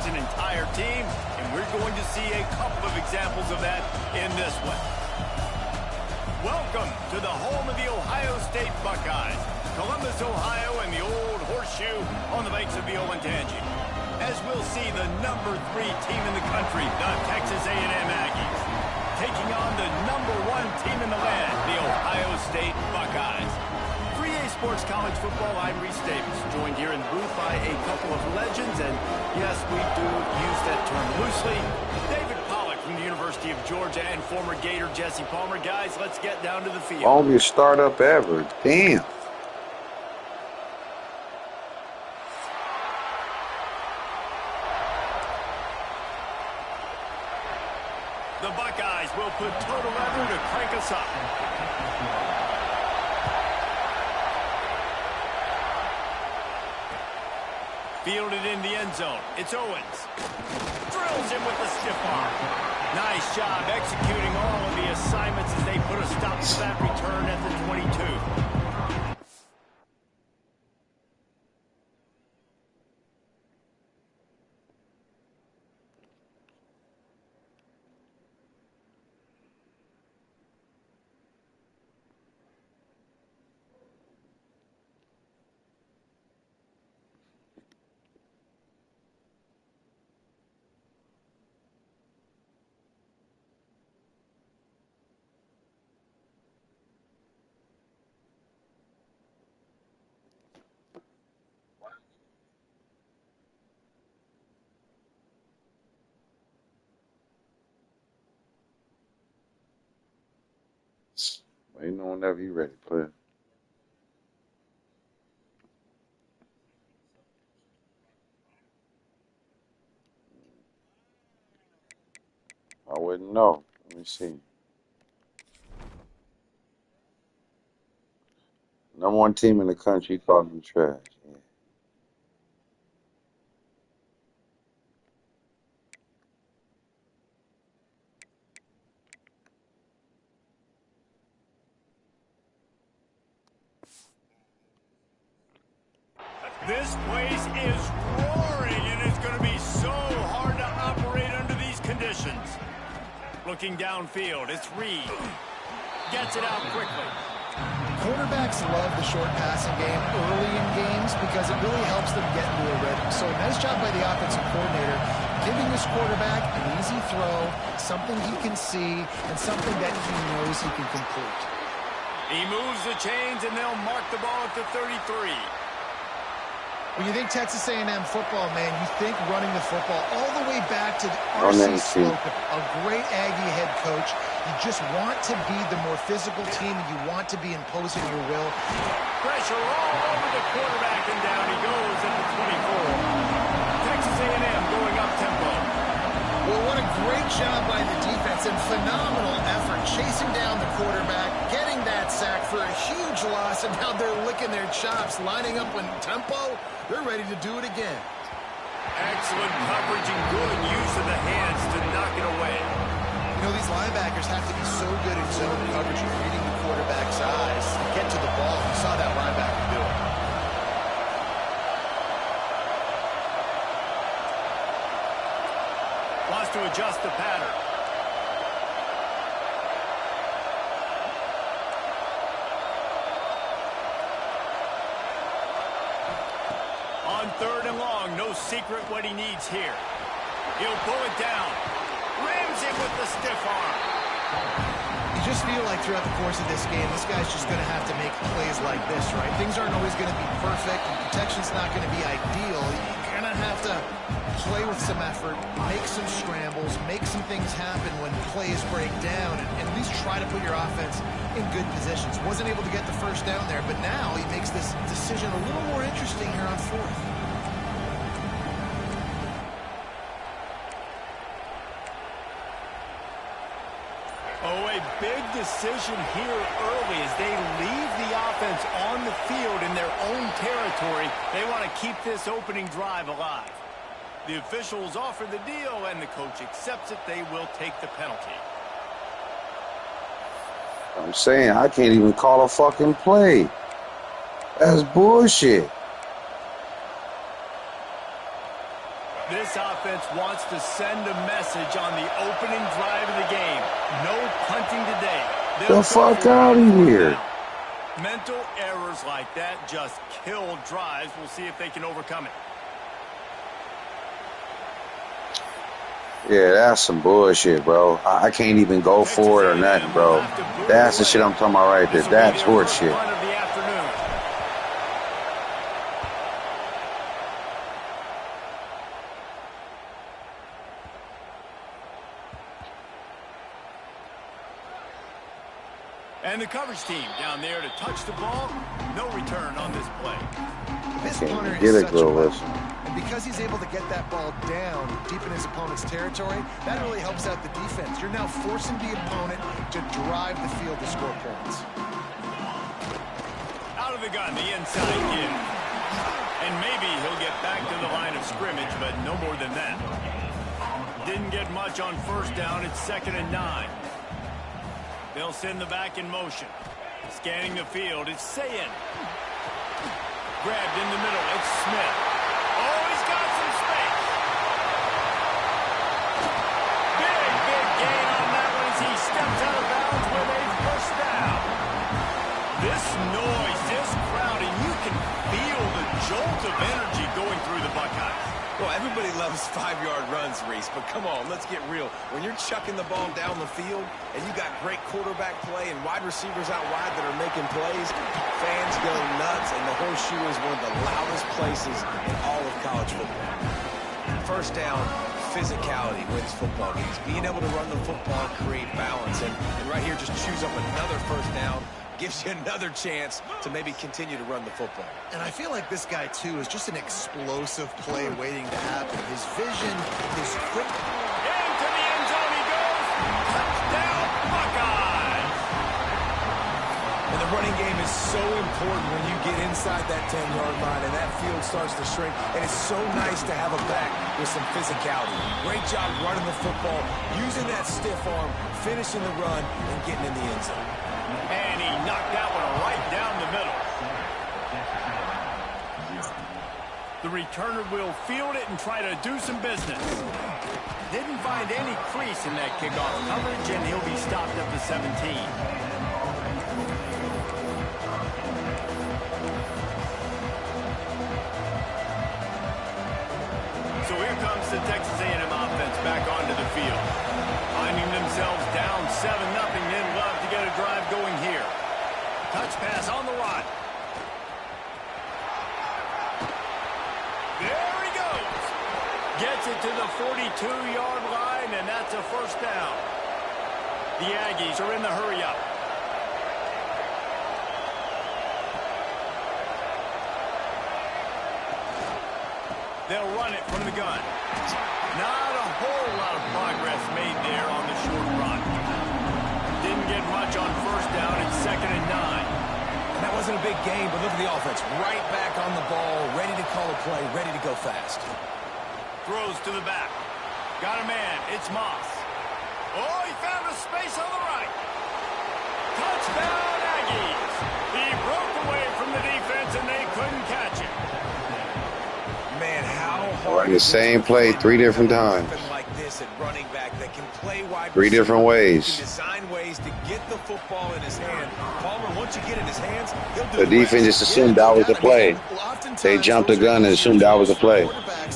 leads an entire team, and we're going to see a couple of examples of that in this one. Welcome to the home of the Ohio State Buckeyes, Columbus, Ohio, and the old horseshoe on the banks of the Olentangy. As we'll see, the #3 team in the country, the Texas A&M Aggies, taking on the #1 team in the land, the Ohio State Buckeyes. 3A Sports College Football, I'm Reese Davis, joined here in the booth by a couple of legends, and yes, we do use that term loosely. David Pollack from the University of Georgia and former Gator Jesse Palmer. Guys, let's get down to the field. Longest startup ever. Damn. The Buckeyes will put total effort to crank us up. Fielded in the end zone. It's Owens. Drills him with the stiff arm. Nice job executing all of the assignments as they put a stop to that return at the 22. Waiting on whenever you ready, player. I wouldn't know. Let me see. #1 team in the country, called them trash. Yeah. This place is roaring, and it's going to be so hard to operate under these conditions. Looking downfield, it's Reed. Gets it out quickly. Quarterbacks love the short passing game early in games because it really helps them get into a rhythm. So nice job by the offensive coordinator, giving this quarterback an easy throw, something he can see, and something that he knows he can complete. He moves the chains, and they'll mark the ball at the 33. When you think Texas A&M football, man, you think running the football all the way back to the R.C. Slocum, a great Aggie head coach. You just want to be the more physical team, and you want to be imposing your will. Pressure all over the quarterback, and down he goes at the 24. Texas A&M going up tempo. Well, what a great job by the defense and phenomenal effort chasing down the quarterback, getting that sack for a huge loss, and now they're licking their chops, lining up in tempo. They're ready to do it again. Excellent coverage and good use of the hands to knock it away. You know, these linebackers have to be so good at zone coverage and reading the quarterback's eyes to get to the ball. You saw that linebacker do it. Wants to adjust the pattern. On 3rd and long, no secret what he needs here. He'll pull it down. Rams him with the stiff arm. You just feel like throughout the course of this game, this guy's just going to have to make plays like this, right? Things aren't always going to be perfect, and protection's not going to be ideal. You're going to have to play with some effort, make some scrambles, make some things happen when plays break down, and at least try to put your offense in good positions. Wasn't able to get the first down there, but now he makes this decision a little more interesting here on 4th. Oh, a big decision here early as they leave the offense on the field in their own territory. They want to keep this opening drive alive. The officials offer the deal, and the coach accepts it. They will take the penalty. I'm saying I can't even call a fucking play. That's bullshit. This offense wants to send a message on the opening drive of the game. No punting today. The fuck out of here. Mental errors like that just kill drives. We'll see if they can overcome it. Yeah, that's some bullshit, bro. I can't even go for it or nothing, bro. That's the shit I'm talking about right there. That's horse shit. And the coverage team down there to touch the ball. No return on this play. This punter is such a weapon. And because he's able to get that ball down deep in his opponent's territory, that really helps out the defense. You're now forcing the opponent to drive the field to score points. Out of the gun, the inside give. And maybe he'll get back to the line of scrimmage, but no more than that. Didn't get much on first down. It's 2nd and 9. They'll send the back in motion. Scanning the field, it's Sayin. Grabbed in the middle, it's Smith. Oh, he's got some space. Big gain on that one as he steps out of bounds with a first down. This noise, this crowd, and you can feel the jolt of energy going through the Buckeyes. Well, everybody loves 5-yard runs, Reese, but come on, let's get real. When you're chucking the ball down the field and you got great quarterback play and wide receivers out wide that are making plays, fans go nuts, and the Horseshoe is one of the loudest places in all of college football. First down, physicality wins football games. Being able to run the football and create balance, and right here just choose up another first down, gives you another chance to maybe continue to run the football. And I feel like this guy, too, is just an explosive play waiting to happen. His vision, his quick... Into the end zone he goes. Touchdown, Buckeyes! And the running game is so important when you get inside that 10-yard line and that field starts to shrink. And it's so nice to have a back with some physicality. Great job running the football, using that stiff arm, finishing the run, and getting in the end zone. And he knocked that one right down the middle. The returner will field it and try to do some business. Didn't find any crease in that kickoff coverage, and he'll be stopped at the 17. So here comes the Texas A&M offense back onto the field. Finding themselves down 7-0, then love to get a drive going here. Touch pass on the run. There he goes. Gets it to the 42-yard line, and that's a first down. The Aggies are in the hurry-up. They'll run it from the gun. Not a whole lot of progress made there on the short run. Didn't get much on first down. It's 2nd and 9. That wasn't a big game, but look at the offense. Right back on the ball, ready to call a play, ready to go fast. Throws to the back. Got a man. It's Moss. Oh, he found a space on the right. Touchdown, Aggies. He broke away from the defense, and they couldn't catch him. Man, how hard the same play 3 different times. Like this at running back that can play wide 3 different ways. Design ways to get the football in his hand. Palmer, once you get in his hands, he'll do the defense just assumed that was a play. They jumped the gun and assumed that was a play.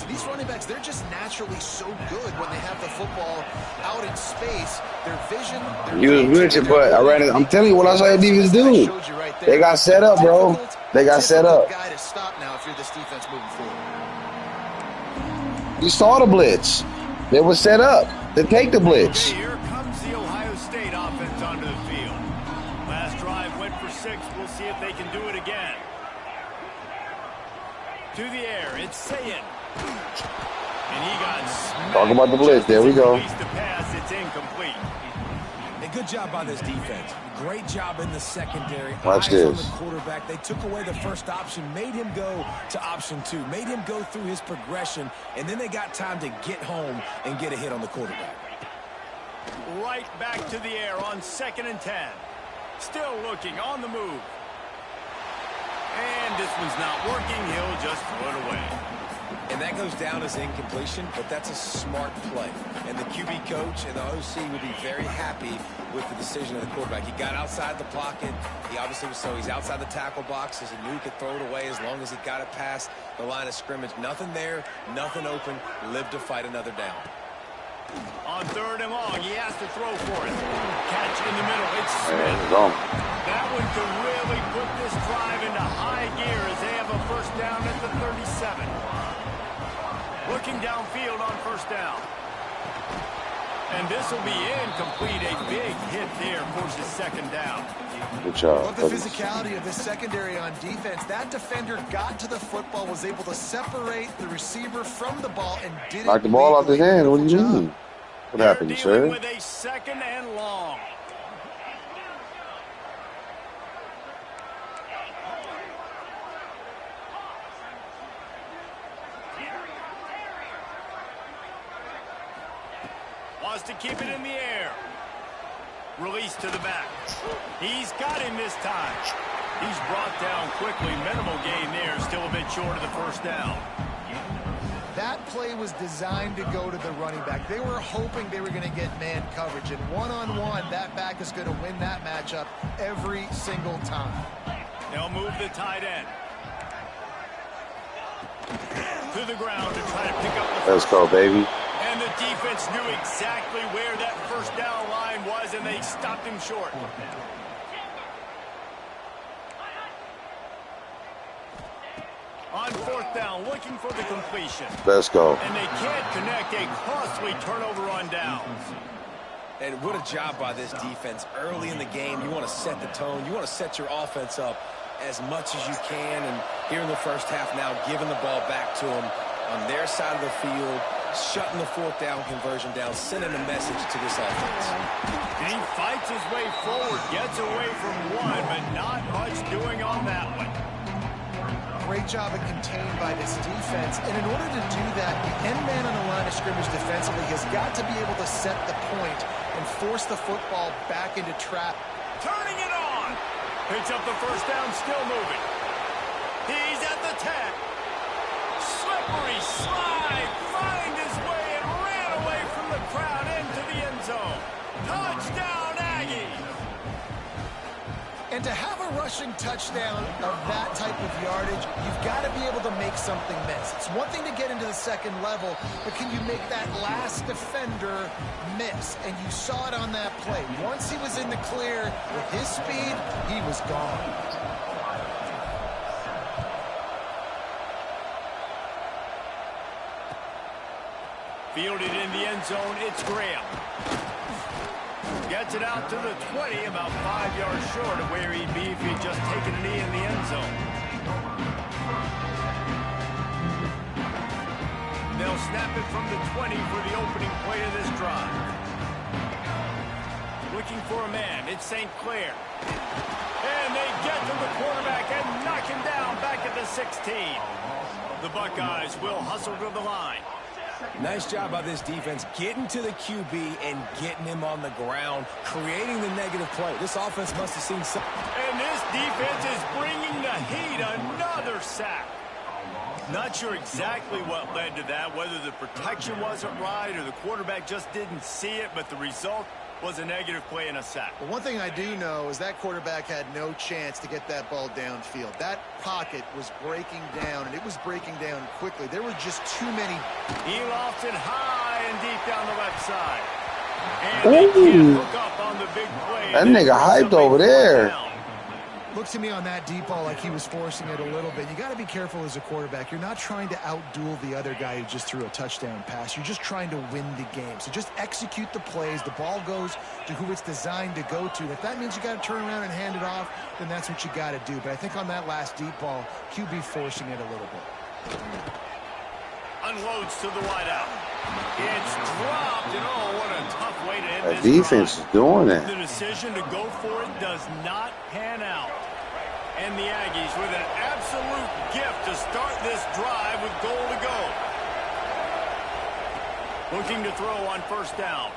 These running backs, they're just naturally so good when they have the football out in space. Their vision. You was glitching, but I'm telling you what I saw the defense do. They got set up, bro. They got set up. Guy to stop now if you're this defense moving forward. You saw the blitz. They were set up to take the blitz. Okay, here comes the Ohio State offense onto the field. Last drive went for 6. We'll see if they can do it again. To the air, it's Sayin. And he got smacked. Talk about the blitz. There we go. The pass, it's incomplete. A good job by this defense. Great job in the secondary. Watch Eyes this. on the quarterback. They took away the first option, made him go to option 2, made him go through his progression, and then they got time to get home and get a hit on the quarterback. Right back to the air on 2nd and 10. Still looking on the move. And this one's not working, he'll just throw it away. And that goes down as incompletion, but that's a smart play. And the QB coach and the OC will be very happy with the decision of the quarterback. He got outside the pocket. He obviously was he's outside the tackle box, as he knew he could throw it away as long as he got it past the line of scrimmage. Nothing there, nothing open. Live to fight another down. On 3rd and long, he has to throw for it. Catch in the middle. It's Smith. That one could really put this drive into high gear as they have a first down at the 37. Looking downfield on first down. And this will be incomplete. A big hit there forces second down. Good job. Love the physicality of this secondary on defense. That defender got to the football, was able to separate the receiver from the ball, and didn't knock the ball off his hand. What do you mean? What happened, sir? With a 2nd and long. Wants to keep it in the air. Release to the back. He's got him this time. He's brought down quickly. Minimal gain there. Still a bit short of the first down. That play was designed to go to the running back. They were hoping they were going to get man coverage. And one-on-one, that back is going to win that matchup every single time. They'll move the tight end to the ground to try to pick up the Let's go, baby. And the defense knew exactly where that first down line was, and they stopped him short. On 4th down, looking for the completion. Let's go. And they can't connect. A costly turnover on downs. And what a job by this defense. Early in the game, you want to set the tone. You want to set your offense up as much as you can. And here in the first half now, giving the ball back to them on their side of the field, shutting the 4th down conversion down, sending a message to this offense. And he fights his way forward, gets away from one, but not much doing on that one. Great job of contained by this defense. And in order to do that, the end man on the line of scrimmage defensively has got to be able to set the point and force the football back into trap. Turning it on. Picks up the first down, still moving. He's at the 10. Slippery slide. Find his way and ran away from the crowd into the end zone. Touchdown, Aggies. And to have a rushing touchdown of that type of yardage, you've got to be able to make something miss. It's one thing to get into the second level, but can you make that last defender miss? And you saw it on that play. Once he was in the clear with his speed, he was gone. Fielded in the end zone, it's Graham. Gets it out to the 20, about 5 yards short of where he'd be if he'd just taken a knee in the end zone. They'll snap it from the 20 for the opening play of this drive. Looking for a man, it's St. Clair. And they get to the quarterback and knock him down back at the 16. The Buckeyes will hustle to the line. Nice job by this defense getting to the QB and getting him on the ground, creating the negative play. This offense must have seen something. And this defense is bringing the heat. Another sack. Not sure exactly what led to that, whether the protection wasn't right or the quarterback just didn't see it, but the result was a negative play and a sack. But one thing I do know is that quarterback had no chance to get that ball downfield. That pocket was breaking down, and it was breaking down quickly. There were just too many. He lost it high and deep down the left side. And they can't hook up on the big play. That nigga hyped over there. Looked to me on that deep ball like he was forcing it a little bit. You got to be careful as a quarterback. You're not trying to outduel the other guy who just threw a touchdown pass. You're just trying to win the game. So just execute the plays. The ball goes to who it's designed to go to. If that means you got to turn around and hand it off, then that's what you got to do. But I think on that last deep ball, QB forcing it a little bit. Unloads to the wideout. It's dropped, and oh, what a tough way to end That this defense drive. is doing that. The decision to go for it does not pan out. And the Aggies with an absolute gift to start this drive with goal to go. Looking to throw on first down.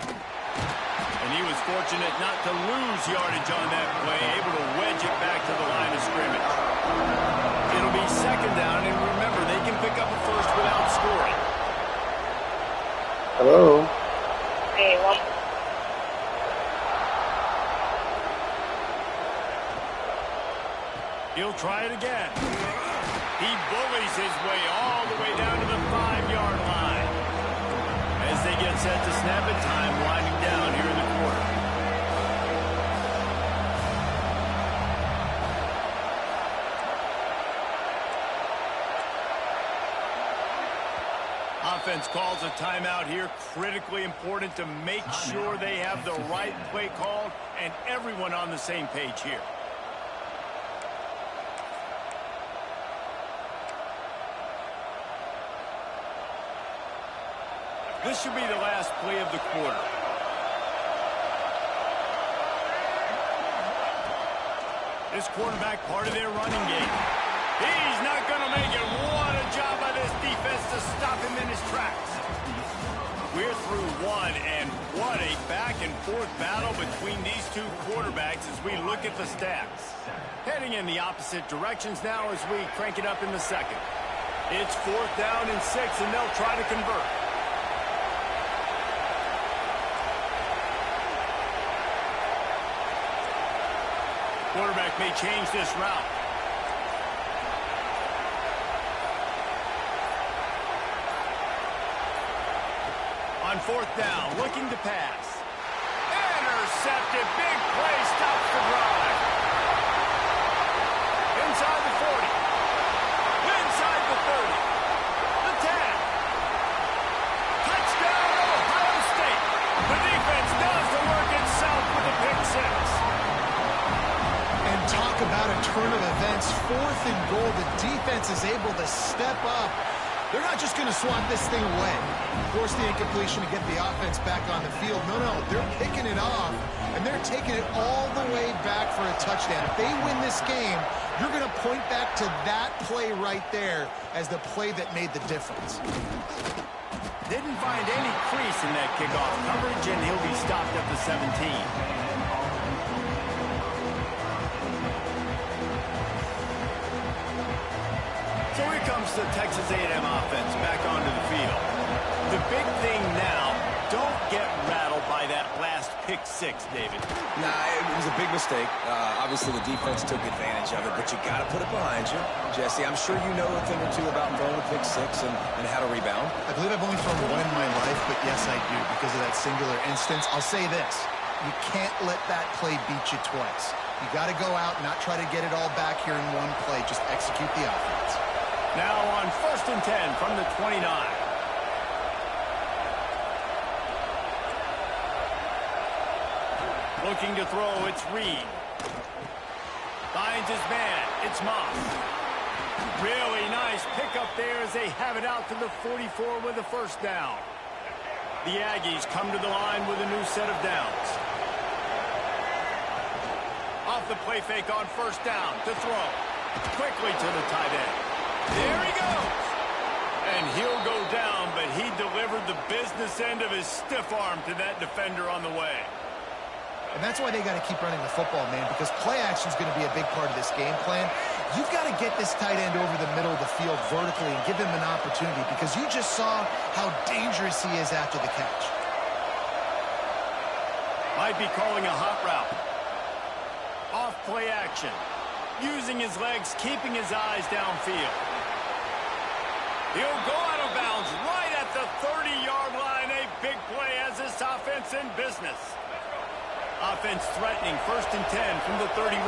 And he was fortunate not to lose yardage on that play, able to wedge it back to the line of scrimmage. It'll be second down, and remember, they can pick up a first without scoring. Hello? Hey, well, He'll try it again. He bullies his way all the way down to the 5-yard line. As they get set to snap it, time winding down here in the quarter. Offense calls a timeout here. Critically important to make sure they have the right play called and everyone on the same page here. This should be the last play of the quarter. This quarterback part of their running game. He's not going to make it. What a job by this defense to stop him in his tracks. We're through one, and what a back-and-forth battle between these two quarterbacks as we look at the stats. Heading in the opposite directions now as we crank it up in the second. It's 4th down and 6, and they'll try to convert. Quarterback may change this route. On 4th down, looking to pass. Intercepted. Big play. Stops the drive. Inside the 40. Inside the 30. The 10. Touchdown, Ohio State. The defense does the work itself with a pick 6. Talk about a turn of events. 4th and goal. The defense is able to step up. They're not just going to swat this thing away, force the incompletion to get the offense back on the field. No, they're picking it off, and they're taking it all the way back for a touchdown. If they win this game, you're going to point back to that play right there as the play that made the difference. Didn't find any crease in that kickoff coverage, and he'll be stopped at the 17. So here comes the Texas A&M offense back onto the field. The big thing now, don't get rattled by that last pick 6, David. Nah, it was a big mistake. Obviously, the defense took advantage of it, but you got to put it behind you. Jesse, I'm sure you know a thing or two about throwing a pick 6 and how to rebound. I believe I've only thrown one in my life, but yes, I do because of that singular instance. I'll say this. You can't let that play beat you twice. You got to go out and not try to get it all back here in one play. Just execute the offense. Now on 1st and 10 from the 29. Looking to throw, it's Reed. Finds his man, it's Moss. Really nice pickup there as they have it out to the 44 with a 1st down. The Aggies come to the line with a new set of downs. Off the play fake on 1st down to throw. Quickly to the tight end. There he goes. And he'll go down, but he delivered the business end of his stiff arm to that defender on the way. And that's why they got to keep running the football, man, because play action is going to be a big part of this game plan. You've got to get this tight end over the middle of the field vertically and give him an opportunity because you just saw how dangerous he is after the catch. Might be calling a hot route. Off play action. Using his legs, keeping his eyes downfield. He'll go out of bounds right at the 30-yard line. A big play as this offense in business. Offense threatening 1st and 10 from the 31.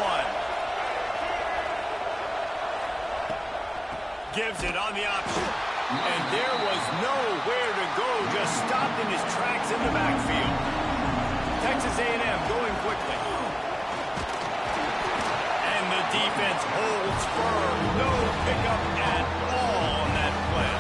Gives it on the option. And there was nowhere to go. Just stopped in his tracks in the backfield. Texas A&M going quickly. And the defense holds firm. No pickup at all on that play.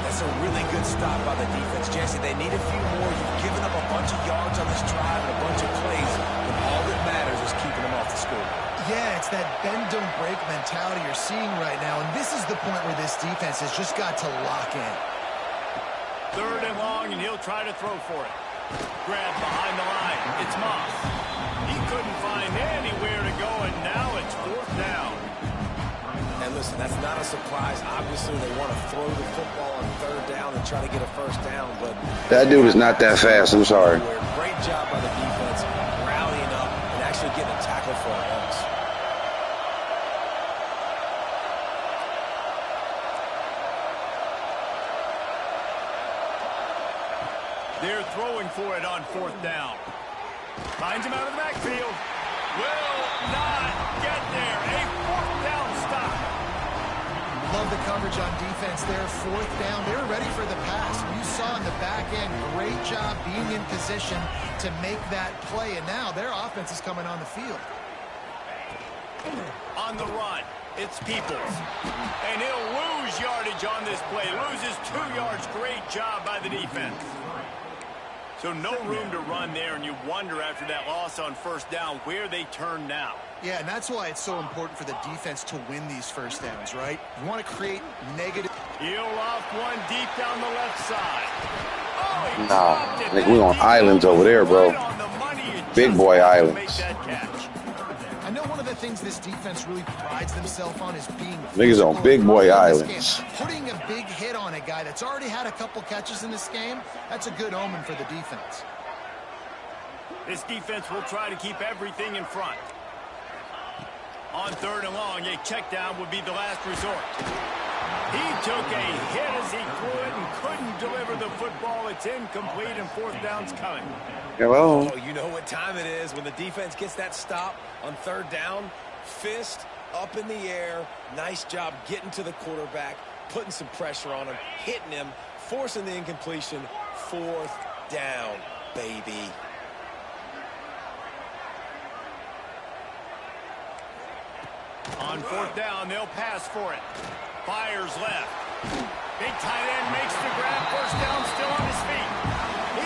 That's a really good stop by the defense. Jesse, they need a few more. You've given up a bunch of yards on this drive and a bunch of plays, but all that matters is keeping them off the score. Yeah, it's that bend, don't break mentality you're seeing right now, and this is the point where this defense has just got to lock in. 3rd and long, and he'll try to throw for it. Grab behind the line. It's Moss. He couldn't find anywhere to go, and now it's 4th down. And listen, that's not a surprise. Obviously, they want to throw the football on third down and try to get a first down, but that dude is not that fast. I'm sorry. Great job by the defense rallying up and actually getting a tackle for a loss. They're throwing for it on fourth down. Finds him out of the backfield. Will not get there. A fourth down stop. Love the coverage on defense there. Fourth down. They were ready for the pass. You saw in the back end, great job being in position to make that play. And now their offense is coming on the field. On the run, it's Peoples. And he'll lose yardage on this play. Loses 2 yards. Great job by the defense. So no room to run there, and you wonder after that loss on first down where they turn now. Yeah, and that's why it's so important for the defense to win these first downs, right? You want to create negative. He'll off one deep down the left side. Oh, he Nah, dropped it. I think we on islands over there, bro. Right on the money. It Big just boy couldn't make islands. that catch. I know one of the things this defense really prides themselves on is being Niggas on big boy islands. Putting a big hit on a guy that's already had a couple catches in this game, that's a good omen for the defense. This defense will try to keep everything in front. On third and long, a check down would be the last resort. He took a hit as he could and couldn't deliver the football. It's incomplete and fourth down's coming. Hello. Oh, you know what time it is when the defense gets that stop on third down. Fist up in the air. Nice job getting to the quarterback, putting some pressure on him, hitting him, forcing the incompletion. Fourth down, baby. On fourth down, they'll pass for it. Fires left. Big tight end makes the grab. First down, still on his feet.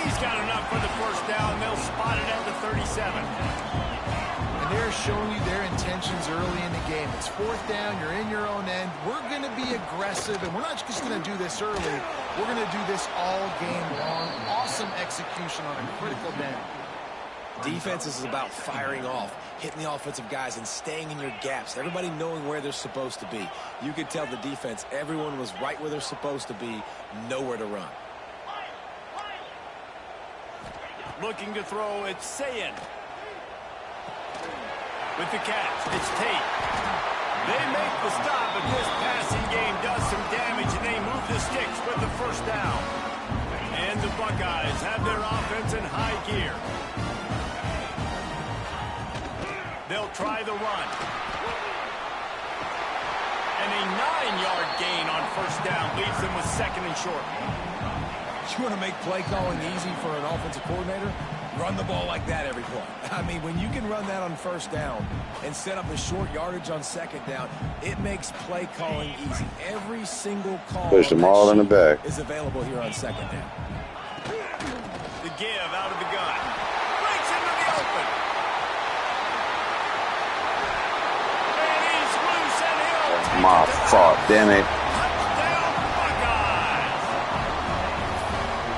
He's got enough for the first down. They'll spot it at the 37. And they're showing you their intentions early in the game. It's fourth down. You're in your own end. We're going to be aggressive, and we're not just going to do this early. We're going to do this all game long. Awesome execution on a critical down. Defense is about firing off, hitting the offensive guys, and staying in your gaps. Everybody knowing where they're supposed to be. You could tell the defense, everyone was right where they're supposed to be, nowhere to run. Looking to throw, it's Sayin. With the catch, it's Tate. They make the stop, but this passing game does some damage, and they move the sticks with the first down. And the Buckeyes have their offense in high gear. They'll try the run. And a 9-yard gain on first down leaves them with second and short. You want to make play calling easy for an offensive coordinator? Run the ball like that every play. I mean, when you can run that on first down and set up the short yardage on second down, it makes play calling easy. Every single call Push them all in the back. is available here on second down. The give out of the gun. Breaks into the open. And he's loose and he'll That's take my it to the fault, house. damn it. Touchdown, Buckeyes.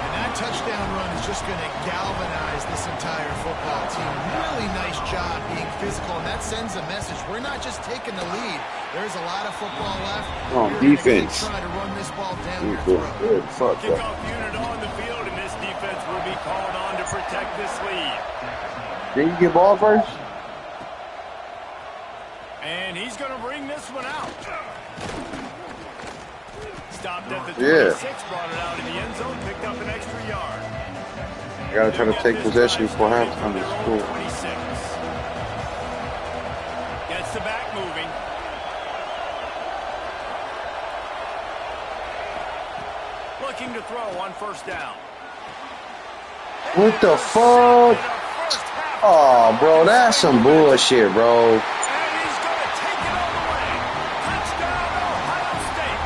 And that touchdown run is just going to galvanize this entire football team. Really nice job being physical, and that sends a message. We're not just taking the lead. There's a lot of football left. Oh, We're gonna keep defense. trying to run this ball down your Good, throat. good. Fuck that. Kickoff unit on the field, and this defense will be called on to protect this lead. Did you get ball first? And he's going to bring this one out. Stopped at the 26, brought it out in the end zone, picked up an extra yard. I gotta try to take possession before halftime. It's cool. 26. Gets the back moving. Looking to throw on first down. What the fuck? Oh, bro, that's some bullshit, bro. And he's going to take it all the way. Touchdown, Ohio State.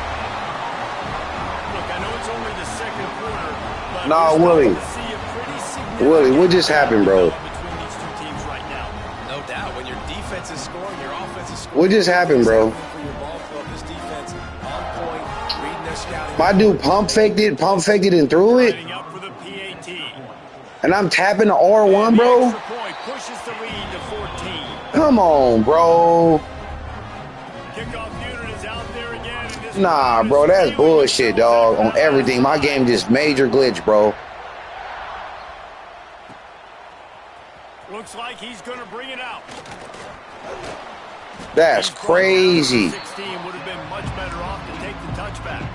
Look, I know it's only the second quarter, but Nah, we're Willie. starting to see a pretty significant Willie, what just happened, bro? between these two teams right now. No doubt, when your defense is scoring, your offense is scoring. What just happened, bro? For your ball club, this defense on point, reading their scouting. My dude pump faked it and threw it, Setting up for the PAT. and I'm tapping the R1, The bro. extra point pushes the lead to 14. Come on, bro. Kickoff unit is out Nah, bro, that's bullshit, dog. On everything. My game just major glitch, bro. Looks like he's going to bring it out. That's crazy. 16 would have been much better off to take the touchback.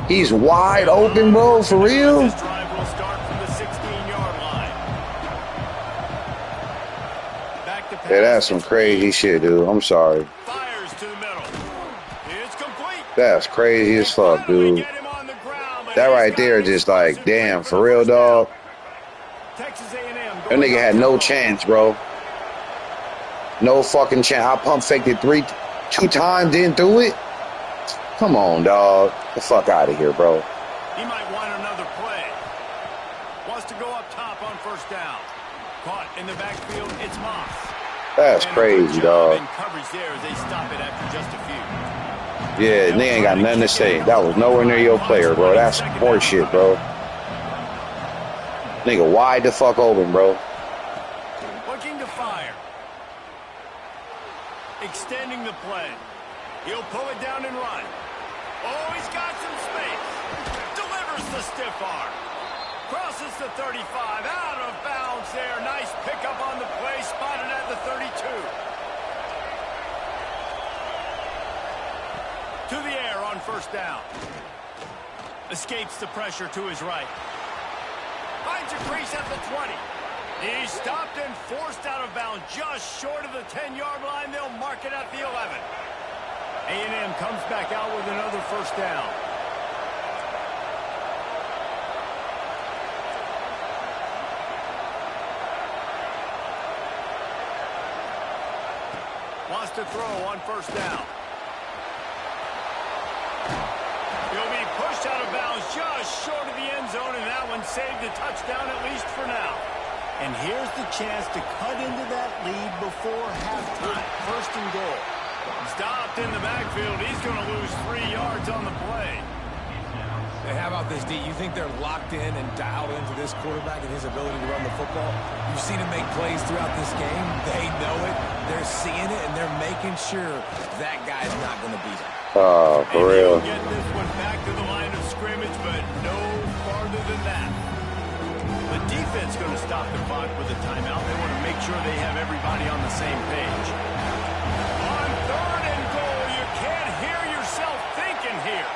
He's wide open, bro, for real? This drive will start from the 16-yard line. Back to pass. Yeah, that's some crazy shit, dude. I'm sorry. Fires to the middle. It's complete. That's crazy as fuck, dude. That right there just like, damn, for real, dog. Texas A&M. That nigga had no chance, bro. No fucking chance. I pump faked it two times, didn't do it. Come on, dog. Get the fuck out of here, bro. He might want another play. Wants to go up top on first down. Caught in the backfield, it's Moss. That's crazy, dog. Coverage there as they stop it after just a few. Yeah, they ain't got nothing to say. That was nowhere near your player, bro. That's horseshit, bro. Nigga wide the fuck open, bro. Looking to fire. Extending the play. He'll pull it down and run. Oh, he's got some space. Delivers the stiff arm. Crosses the 35. Out of bounds there. Nice pickup on the play. Spotted at the 32. To the air on first down. Escapes the pressure to his right. Finds a crease at the 20. He's stopped and forced out of bounds just short of the 10-yard line. They'll mark it at the 11. A&M comes back out with another first down. Wants to throw on first down. He'll be pushed out of bounds just short of the end zone, and that one saved a touchdown at least for now. And here's the chance to cut into that lead before halftime. First and goal. Stopped in the backfield. He's going to lose 3 yards on the play. Hey, how about this, D? You think they're locked in and dialed into this quarterback and his ability to run the football? You've seen him make plays throughout this game. They know it. They're seeing it, and they're making sure that guy's not going to beat him. Oh, for real. Get this one back to the line of scrimmage, but no farther than that. The defense going to stop the clock with a timeout. They want to make sure they have everybody on the same page. On third and goal, you can't hear yourself thinking here.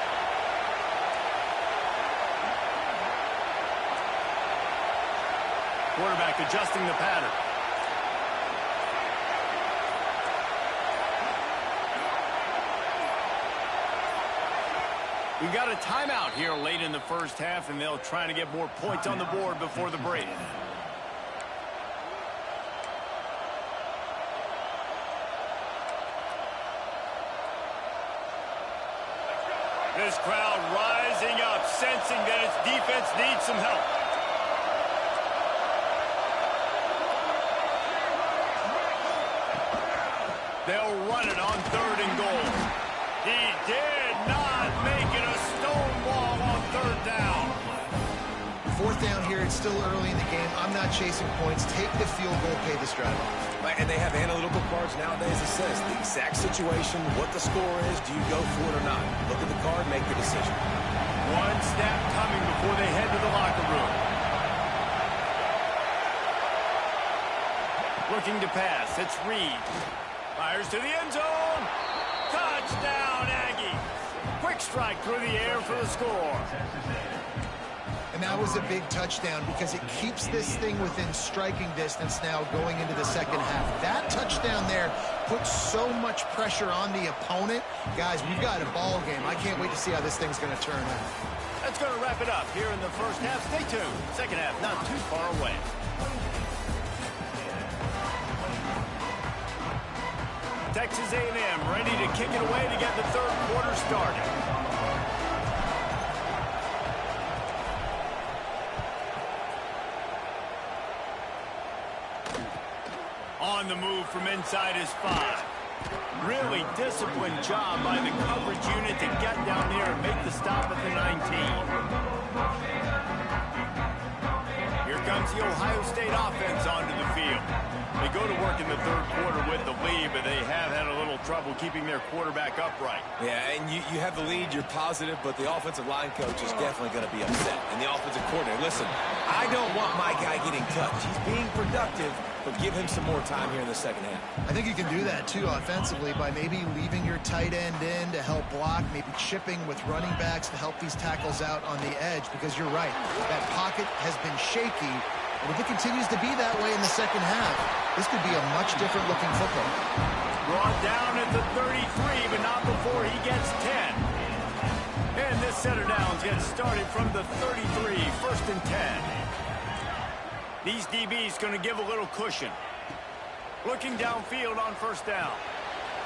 Quarterback adjusting the pattern. We've got a timeout here late in the first half, and they'll try to get more points on the board before the break. This crowd rising up, sensing that its defense needs some help. They'll run it on third and goal. He did not make it a stone wall on third down. Fourth down here, it's still early in the game. I'm not chasing points. Take the field goal, pay this drive off. And they have analytical cards nowadays that says the exact situation, what the score is, do you go for it or not? Look at the card, make the decision. One snap coming before they head to the locker room. Looking to pass, it's Reed. Fires to the end zone. Touchdown, Aggies. Quick strike through the air for the score. And that was a big touchdown because it keeps this thing within striking distance now going into the second half. That touchdown there puts so much pressure on the opponent. Guys, we've got a ball game. I can't wait to see how this thing's going to turn out. That's going to wrap it up here in the first half. Stay tuned. Second half not too far away. Texas A&M ready to kick it away to get the third quarter started. On the move from inside his 5. Really disciplined job by the coverage unit to get down there and make the stop at the 19. Here comes the Ohio State offense onto the field. They go to work in the third quarter with the lead, but they have had a little trouble keeping their quarterback upright. Yeah, and you have the lead, you're positive, but the offensive line coach is definitely going to be upset. And the offensive coordinator, listen, I don't want my guy getting touched. He's being productive, but give him some more time here in the second half. I think you can do that, too, offensively, by maybe leaving your tight end in to help block, maybe chipping with running backs to help these tackles out on the edge, because you're right. That pocket has been shaky, and if it continues to be that way in the second half, this could be a much different looking football. Brought down at the 33, but not before he gets 10. And this set of downs gets started from the 33, 1st and 10. These DBs going to give a little cushion. Looking downfield on 1st down.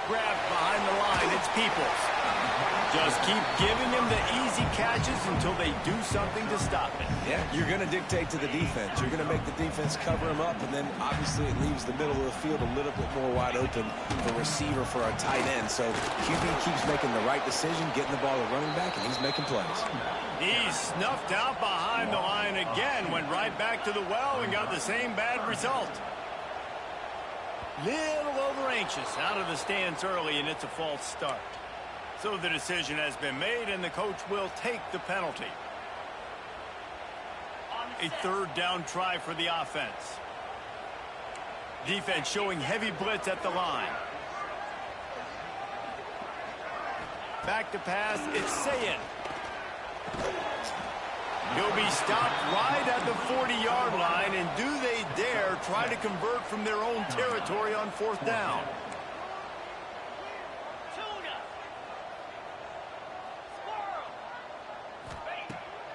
Grabbed behind the line, it's Peoples. Just keep giving him the easy catches until they do something to stop it. Yeah, you're going to dictate to the defense. You're going to make the defense cover him up, and then obviously it leaves the middle of the field a little bit more wide open for receiver for a tight end. So QB keeps making the right decision, getting the ball to running back, and he's making plays. He's snuffed out behind the line again, went right back to the well and got the same bad result. Little over anxious out of the stands early, and it's a false start. So the decision has been made, and the coach will take the penalty. A 3rd down try for the offense. Defense showing heavy blitz at the line. Back to pass, it's Sayin. He'll be stopped right at the 40-yard line, and do they dare try to convert from their own territory on 4th down?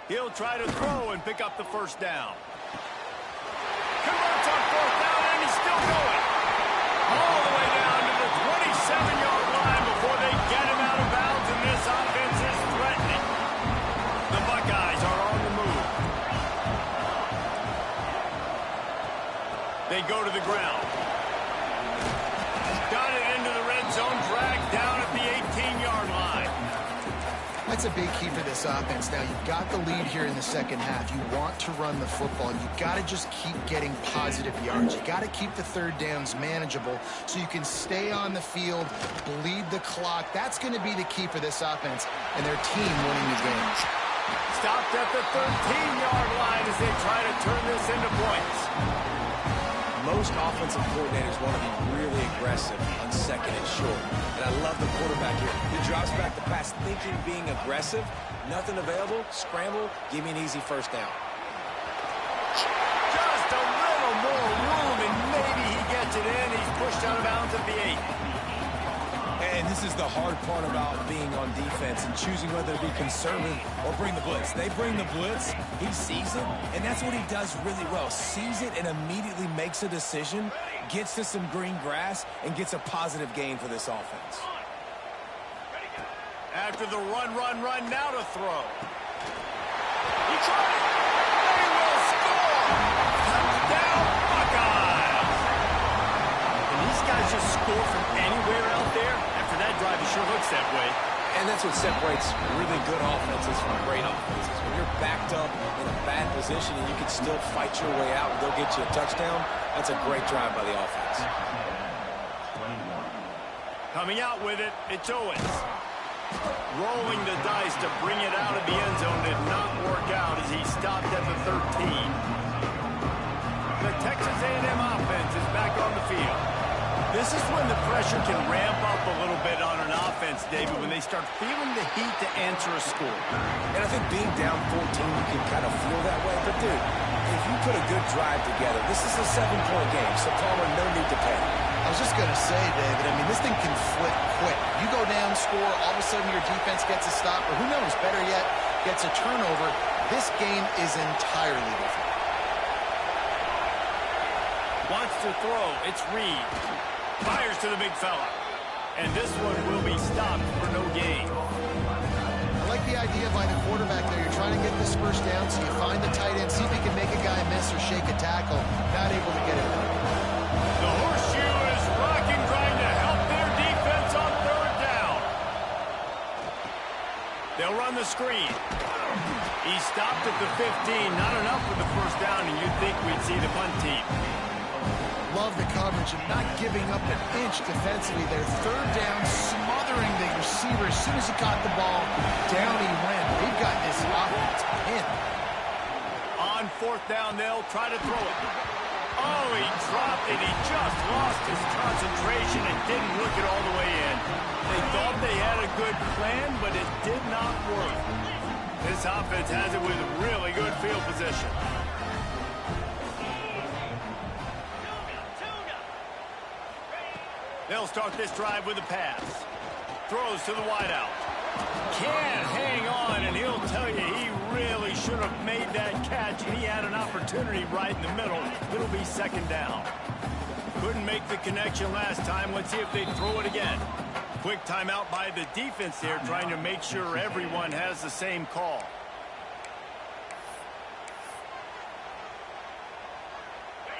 He'll try to throw and pick up the 1st down. Converts on 4th down, and he's still going. All the way down to the 27-yard line before they get him out of bounds, and this offense is threatening. The Buckeyes are on the move. They go to the ground. Got it into the red zone, dragged down at the 18-yard line. That's a big key for this offense. Now, you've got the lead here in the second half. You want to run the football. You've got to just keep getting positive yards. You've got to keep the 3rd downs manageable so you can stay on the field, bleed the clock. That's going to be the key for this offense and their team winning the game. Stopped at the 13-yard line as they try to turn this into points. Most offensive coordinators want to be really aggressive on 2nd and short. And I love the quarterback here. He drops back the pass thinking being aggressive. Nothing available. Scramble. Give me an easy 1st down. Just a little more room, and maybe he gets it in. He's pushed out of bounds at the 8. And this is the hard part about being on defense and choosing whether to be conservative or bring the blitz. They bring the blitz, he sees it, and that's what he does really well. Sees it and immediately makes a decision, gets to some green grass, and gets a positive gain for this offense. After the run, now to throw. He tried it. They will score. Touchdown, Buckeyes. And these guys just score from anywhere out there. After that drive, it sure looks that way. And that's what separates really good offenses from great offenses. When you're backed up in a bad position and you can still fight your way out and go get you a touchdown, that's a great drive by the offense. Coming out with it, it's Owens. Rolling the dice to bring it out of the end zone did not work out as he stopped at the 13. The Texas A&M offense is back on the field. This is when the pressure can ramp up a little bit on an offense, David, when they start feeling the heat to answer a score. And I think being down 14, you can kind of feel that way. But, dude, if you put a good drive together, this is a 7-point game, so Palmer, no need to panic. I was just going to say, David, I mean, this thing can flip quick. You go down, score, all of a sudden your defense gets a stop, or who knows, better yet, gets a turnover. This game is entirely different. Wants to throw. It's Reed. Fires to the big fella. And this one will be stopped for no gain. I like the idea by the quarterback there. You're trying to get this 1st down, so you find the tight end, see if he can make a guy miss or shake a tackle. Not able to get it done. The horseshoe is rocking, trying to help their defense on 3rd down. They'll run the screen. He stopped at the 15. Not enough for the 1st down, and you'd think we'd see the punt team. Love the coverage and not giving up an inch defensively. They're third down, smothering the receiver. As soon as he caught the ball, down he went. They've got this offense pinned. On fourth down, they'll try to throw it. Oh, he dropped it. He just lost his concentration and didn't look it all the way in. They thought they had a good plan, but it did not work. This offense has it with really good field position. They'll start this drive with a pass. Throws to the wideout. Can't hang on, and he'll tell you he really should have made that catch. He had an opportunity right in the middle. It'll be second down. Couldn't make the connection last time. Let's see if they throw it again. Quick timeout by the defense there, trying to make sure everyone has the same call.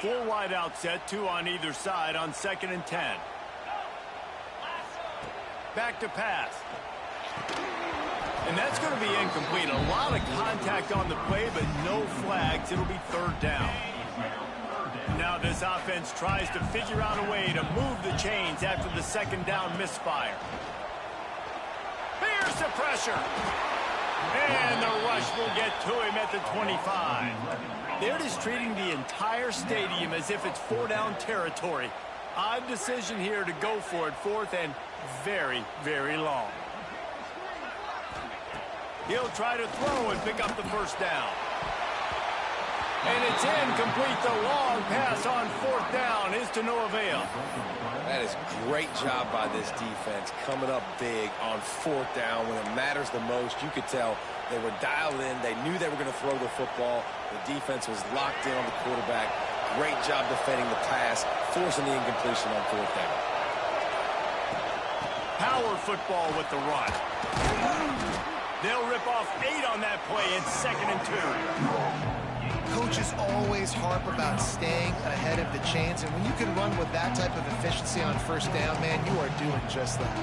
Four wide out set, two on either side on 2nd and 10. Back to pass. And that's going to be incomplete. A lot of contact on the play, but no flags. It'll be third down. Now this offense tries to figure out a way to move the chains after the second down misfire. Here's the pressure. And the rush will get to him at the 25. They're just treating the entire stadium as if it's four-down territory. Odd decision here to go for it, fourth and very, very long. He'll try to throw and pick up the first down. And it's incomplete. The long pass on fourth down is to no avail. That is great job by this defense, coming up big on fourth down when it matters the most. You could tell they were dialed in. They knew they were going to throw the football. The defense was locked in on the quarterback. Great job defending the pass, forcing the incompletion on fourth down. Power football with the run. They'll rip off 8 on that play. It's 2nd and 2. Coaches always harp about staying ahead of the chains, and when you can run with that type of efficiency on first down, man, you are doing just that.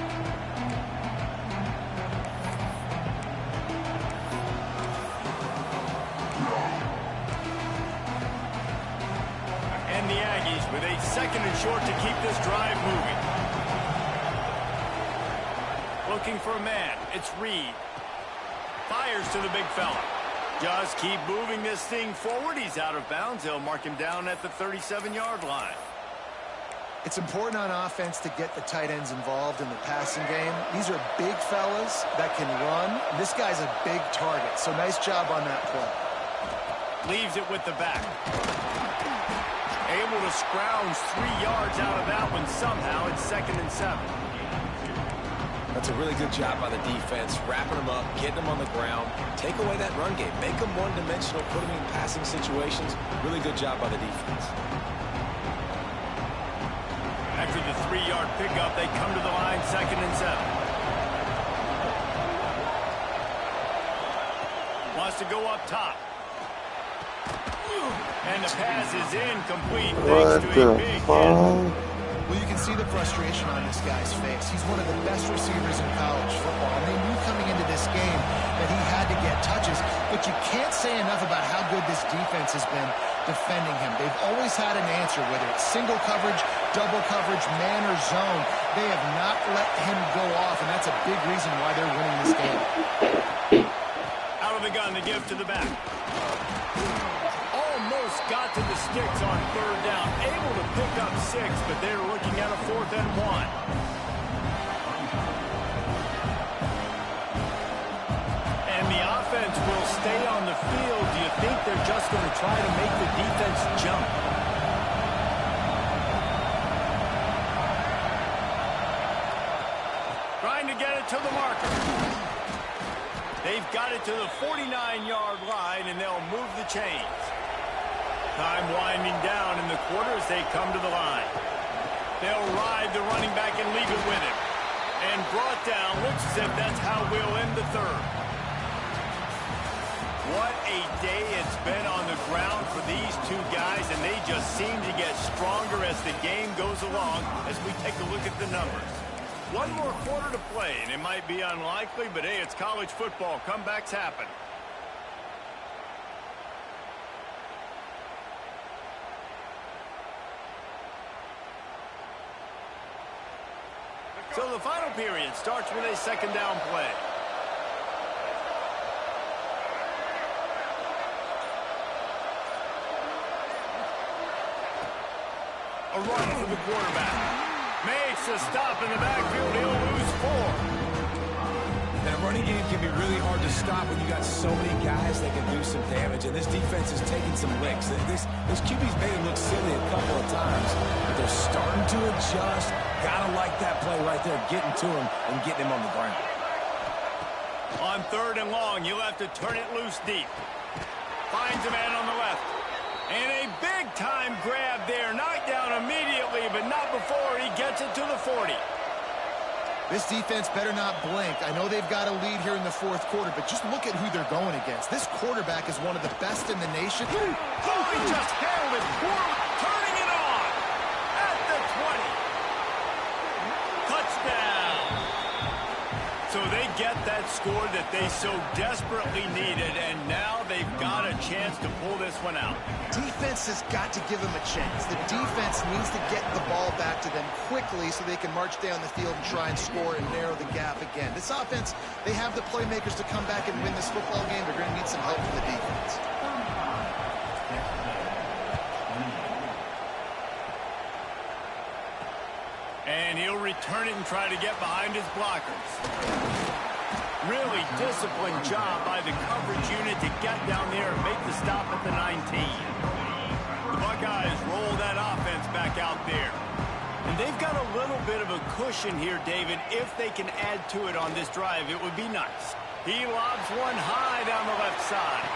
And the Aggies with a 2nd and short to keep this drive moving. Looking for a man. It's Reed. Fires to the big fella. Just keep moving this thing forward. He's out of bounds. They'll mark him down at the 37-yard line. It's important on offense to get the tight ends involved in the passing game. These are big fellas that can run. This guy's a big target, so nice job on that play. Leaves it with the back. Able to scrounge 3 yards out of that one somehow. It's 2nd and 7. That's a really good job by the defense, wrapping them up, getting them on the ground, take away that run game, make them one-dimensional, put them in passing situations. Really good job by the defense. After the 3-yard pickup, they come to the line, 2nd and 7. Wants to go up top. And the pass is incomplete thanks to a big hit. Well, you can see the frustration on this guy's face. He's one of the best receivers in college football, and they knew coming into this game that he had to get touches, but you can't say enough about how good this defense has been defending him. They've always had an answer, whether it's single coverage, double coverage, man or zone. They have not let him go off, and that's a big reason why they're winning this game. Out of the gun to give to the back. Almost got to the sticks on third down. Able to pick up 6, but they're looking at a 4th and 1. And the offense will stay on the field. Do you think they're just going to try to make the defense jump? Trying to get it to the marker. They've got it to the 49-yard line, and they'll move the chains. Time winding down in the quarter as they come to the line. They'll ride the running back and leave it with him. And brought down. Looks as if that's how we'll end the third. What a day it's been on the ground for these two guys, and they just seem to get stronger as the game goes along as we take a look at the numbers. One more quarter to play, and it might be unlikely, but hey, it's college football. Comebacks happen. So the final period starts with a second down play. A run for the quarterback. Makes a stop in the backfield. He'll lose 4. And a running game can be really hard to stop when you got so many guys that can do some damage. And this defense is taking some licks. This QB's made it look silly a couple of times, but they're starting to adjust. Gotta like that play right there, getting to him and getting him on the ground. On 3rd and long, you'll have to turn it loose deep. Finds a man on the left. And a big-time grab there. Knocked down immediately, but not before he gets it to the 40. This defense better not blink. I know they've got a lead here in the 4th quarter, but just look at who they're going against. This quarterback is one of the best in the nation. Oh, he just handled it poorly, turning it on at the 20. Touchdown. So they get that score that they so desperately needed, and now they've got a chance to pull this one out. Defense has got to give them a chance. The defense needs to get the ball back to them quickly so they can march down the field and try and score and narrow the gap again. This offense, they have the playmakers to come back and win this football game. They're going to need some help from the defense. And he'll return it and try to get behind his blockers. Really disciplined job by the coverage unit to get down there and make the stop at the 19. The Buckeyes roll that offense back out there. And they've got a little bit of a cushion here, David. If they can add to it on this drive, it would be nice. He lobs one high down the left side.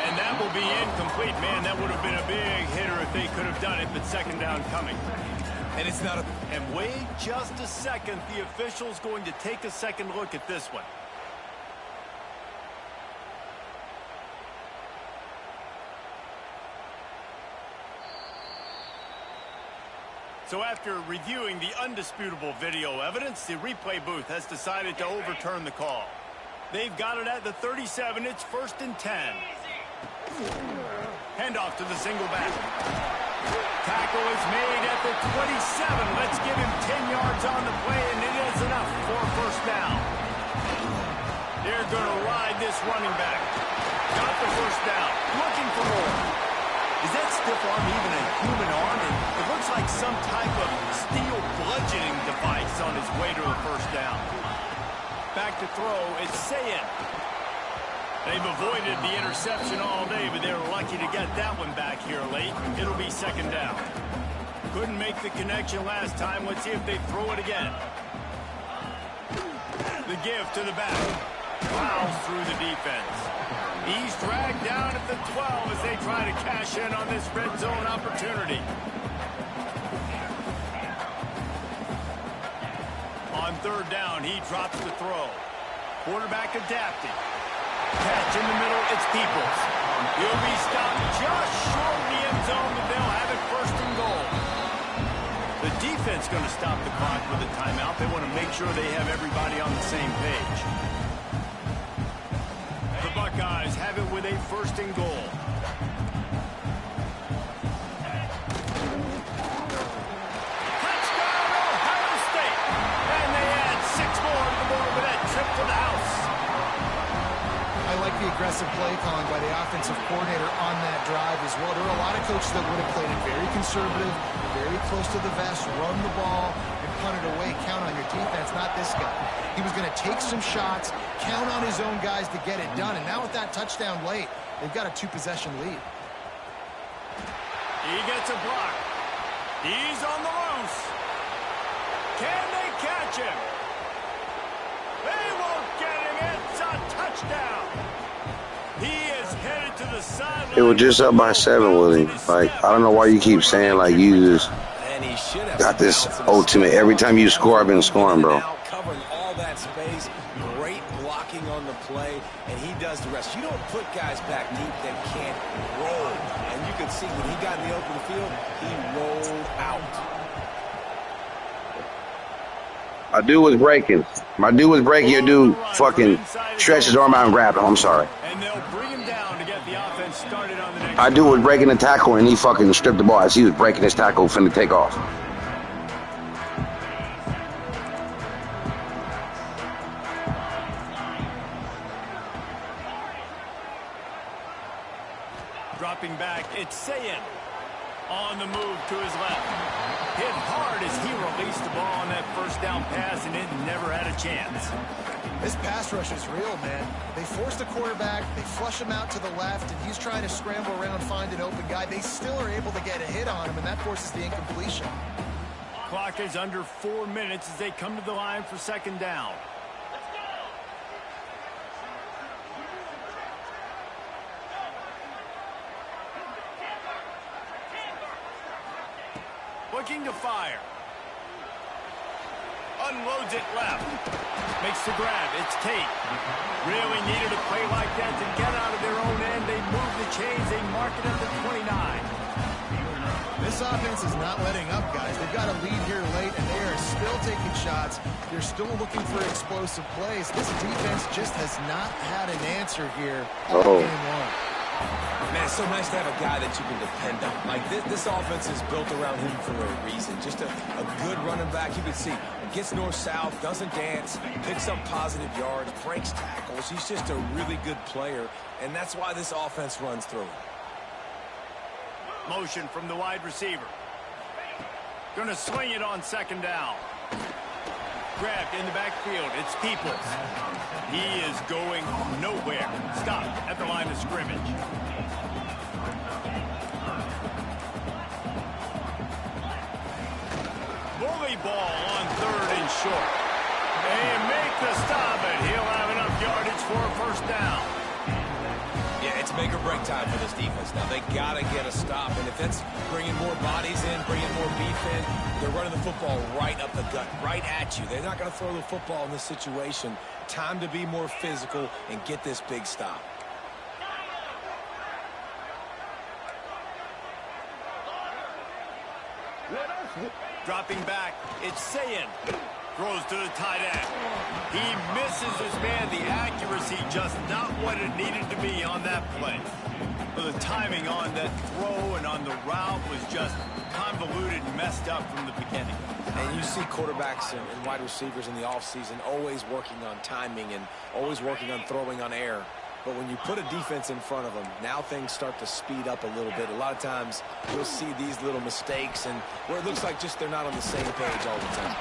And that will be incomplete. Man, that would have been a big hitter if they could have done it, but second down coming. And it's not a... And wait just a second. The official's going to take a second look at this one. So after reviewing the undisputable video evidence, the replay booth has decided to overturn the call. They've got it at the 37. It's 1st and 10. Handoff to the single back. Tackle is made at the 27. Let's give him 10 yards on the play, and it is enough for a first down. They're going to ride this running back. Got the first down. Looking for more. Is that stiff arm even a human arm? It looks like some type of steel bludgeoning device on his way to a first down. Back to throw, it's Sayin. They've avoided the interception all day, but they're lucky to get that one back here late. It'll be second down. Couldn't make the connection last time. Let's see if they throw it again. The give to the back. Plows through the defense. He's dragged down at the 12 as they try to cash in on this red zone opportunity. On third down, he drops the throw. Quarterback adapting. Catch in the middle, it's Peoples. He'll be stopped just short of the end zone, but they'll have it 1st and goal. The defense going to stop the clock with a timeout. They want to make sure they have everybody on the same page. The Buckeyes have it with a 1st and goal. Touchdown, Ohio State! And they add 6 more to the board with that trip to the house. I like the aggressive play calling by the offensive coordinator on that drive as well. There are a lot of coaches that would have played it very conservative, very close to the vest, run the ball, and punt it away. Count on your defense, not this guy. He was going to take some shots, count on his own guys to get it done. And now with that touchdown late, they've got a 2-possession lead. He gets a block. He's on the loose. Can they catch him? They won't get him. It's a touchdown. He is headed to the sideline. They were just up by 7 with him. Like, I don't know why you keep saying, like, you just got this ultimate. Every time you score, I've been scoring, bro. Covering all that space, great blocking on the play, and he does the rest. You don't put guys back deep that can't roll. And you can see when he got in the open field, he rolled out. My dude was breaking. My dude was breaking. Your dude fucking stretched his arm out and grabbed him. I'm sorry. And they'll bring him down to get the offense started on the next. My dude was breaking the tackle and he fucking stripped the ball as he was breaking his tackle, finna take off. Dropping back, it's Sayin. On the move to his left. Hit hard as he released the ball on that first down pass, and it never had a chance. This pass rush is real, man. They force the quarterback, they flush him out to the left, and he's trying to scramble around, find an open guy. They still are able to get a hit on him, and that forces the incompletion. Clock is under 4 minutes as they come to the line for second down. Looking to fire. Unloads it left. Makes the grab. It's Tate. Really needed a play like that to get out of their own end. They move the chains. They mark it at the 29. This offense is not letting up, guys. They've got a lead here late, and they are still taking shots. They're still looking for explosive plays. This defense just has not had an answer here all game long. Man, it's so nice to have a guy that you can depend on. Like, this offense is built around him for a reason. Just a good running back. You can see, gets north-south, doesn't dance, picks up positive yards, breaks tackles. He's just a really good player, and that's why this offense runs through him. Motion from the wide receiver. Gonna swing it on second down. Grabbed in the backfield. It's Peoples. He is going nowhere. Stopped at the line of scrimmage. Bully ball on third and short. They make the stop, and he'll have enough yardage for a first down. Yeah, it's make or break time for this defense now. They got to get a stop, and if that's bringing more bodies in, bringing more beef in, they're running the football right up the gut, right at you. They're not going to throw the football in this situation. Time to be more physical and get this big stop. Dropping back, it's Sayin. Throws to the tight end. He misses his man. The accuracy just not what it needed to be on that play. But the timing on that throw and on the route was just convoluted and messed up from the beginning. And you see quarterbacks and wide receivers in the offseason always working on timing and always working on throwing on air. But when you put a defense in front of them, now things start to speed up a little bit. A lot of times you'll see these little mistakes and where it looks like just they're not on the same page all the time.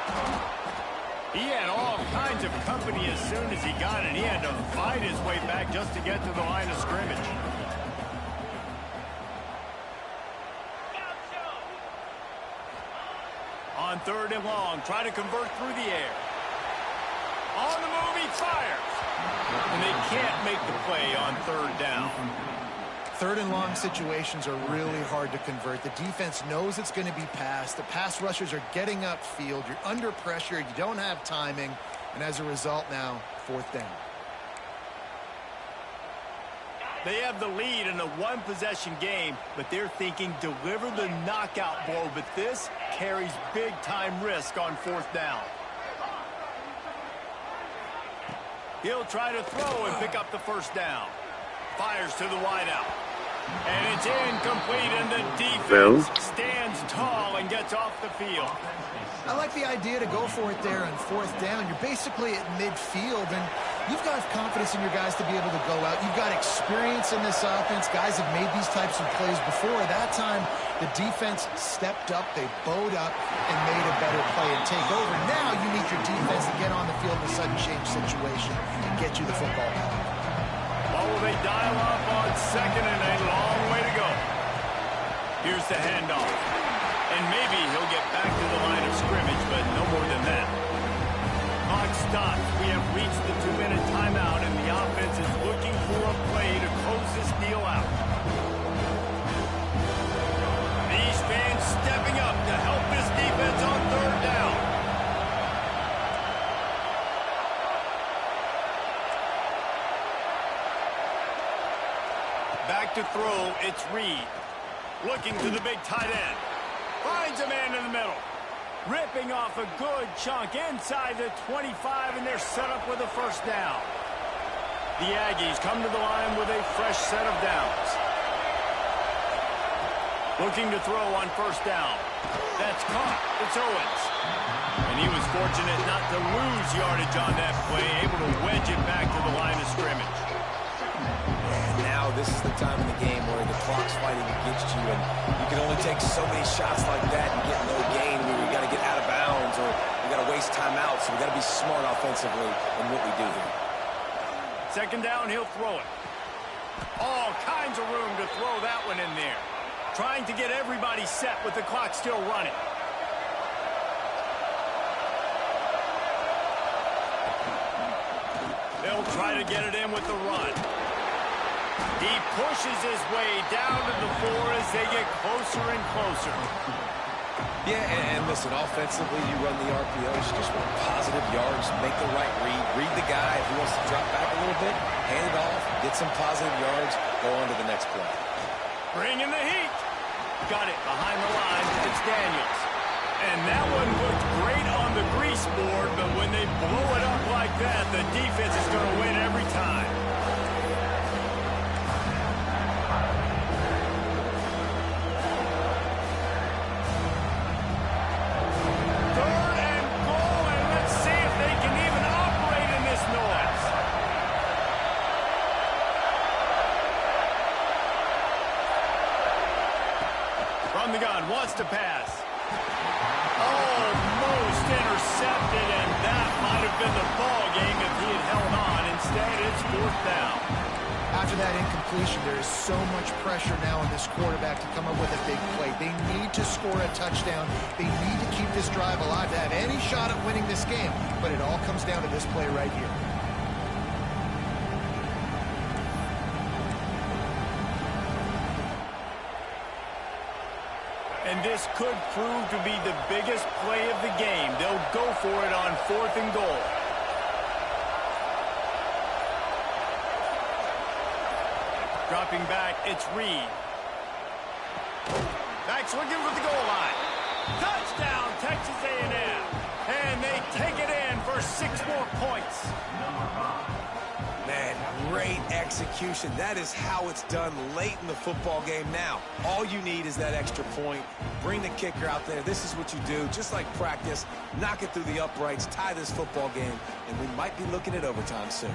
He had all kinds of company as soon as he got it. He had to fight his way back just to get to the line of scrimmage. On third and long, try to convert through the air. On the move, he fires. And they can't make the play on third down. Third and long situations are really hard to convert. The defense knows it's going to be passed. The pass rushers are getting upfield. You're under pressure. You don't have timing. And as a result now, fourth down. They have the lead in a one-possession game, but they're thinking deliver the knockout blow. But this carries big-time risk on fourth down. He'll try to throw and pick up the first down. Fires to the wideout. And it's incomplete, and the defense stands tall and gets off the field. I like the idea to go for it there on fourth down. You're basically at midfield, and you've got confidence in your guys to be able to go out. You've got experience in this offense. Guys have made these types of plays before. That time, the defense stepped up. They bowed up and made a better play and take over. Now you need your defense to get on the field in a sudden change situation and get you the football back. Oh, they dial up on second and a long way to go. Here's the handoff. And maybe he'll get back to the line of scrimmage, but no more than that. Clock stops. We have reached the 2-minute timeout, and the offense is looking for a play to close this deal out. These fans stepping up to help this defense on third down. Back to throw, it's Reed. Looking to the big tight end. Finds a man in the middle. Ripping off a good chunk inside the 25, and they're set up with a first down. The Aggies come to the line with a fresh set of downs. Looking to throw on first down. That's caught. It's Owens. And he was fortunate not to lose yardage on that play, able to wedge it back to the line of scrimmage. And now this is the time in the game where the clock's fighting against you, and you can only take so many shots like that and get no gain where you got to get out of bounds or you got to waste timeouts. So we got to be smart offensively in what we do here. Second down, he'll throw it. All kinds of room to throw that one in there. Trying to get everybody set with the clock still running. They'll try to get it in with the run. He pushes his way down to the floor as they get closer and closer. Yeah, and listen, offensively, you run the RPOs, you just want positive yards, make the right read the guy. If he wants to drop back a little bit, hand it off, get some positive yards, go on to the next play. Bring in the heat. Got it behind the line. It's Daniels. And that one looked great on the grease board, but when they blow it up like that, the defense is going to win every time. Third and goal, and let's see if they can even operate in this noise. From the gun, wants to pass. Almost intercepted, and that might have been the ball game if he had held on. Instead, it's fourth down. After that incompletion, there is so much pressure now on this quarterback to come up with a big play. They need to score a touchdown. They need to keep this drive alive to have any shot at winning this game. But it all comes down to this play right here. And this could prove to be the biggest play of the game. They'll go for it on fourth and goal. Dropping back, it's Reed. Back's looking for the goal line. Touchdown, Texas A&M. And they take it in for 6 more points. Man, great execution. That is how it's done late in the football game now. All you need is that extra point. Bring the kicker out there. This is what you do, just like practice. Knock it through the uprights, tie this football game, and we might be looking at overtime soon.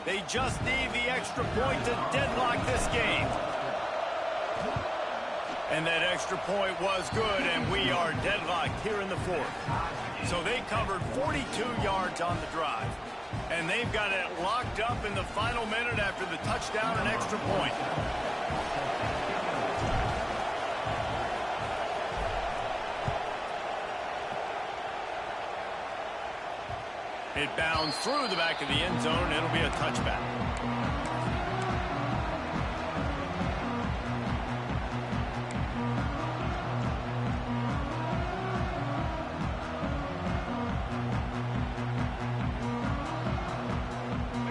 They just need the extra point to deadlock this game. And that extra point was good, and we are deadlocked here in the fourth. So they covered 42 yards on the drive. And they've got it locked up in the final minute after the touchdown and extra point. It bounds through the back of the end zone. It'll be a touchback.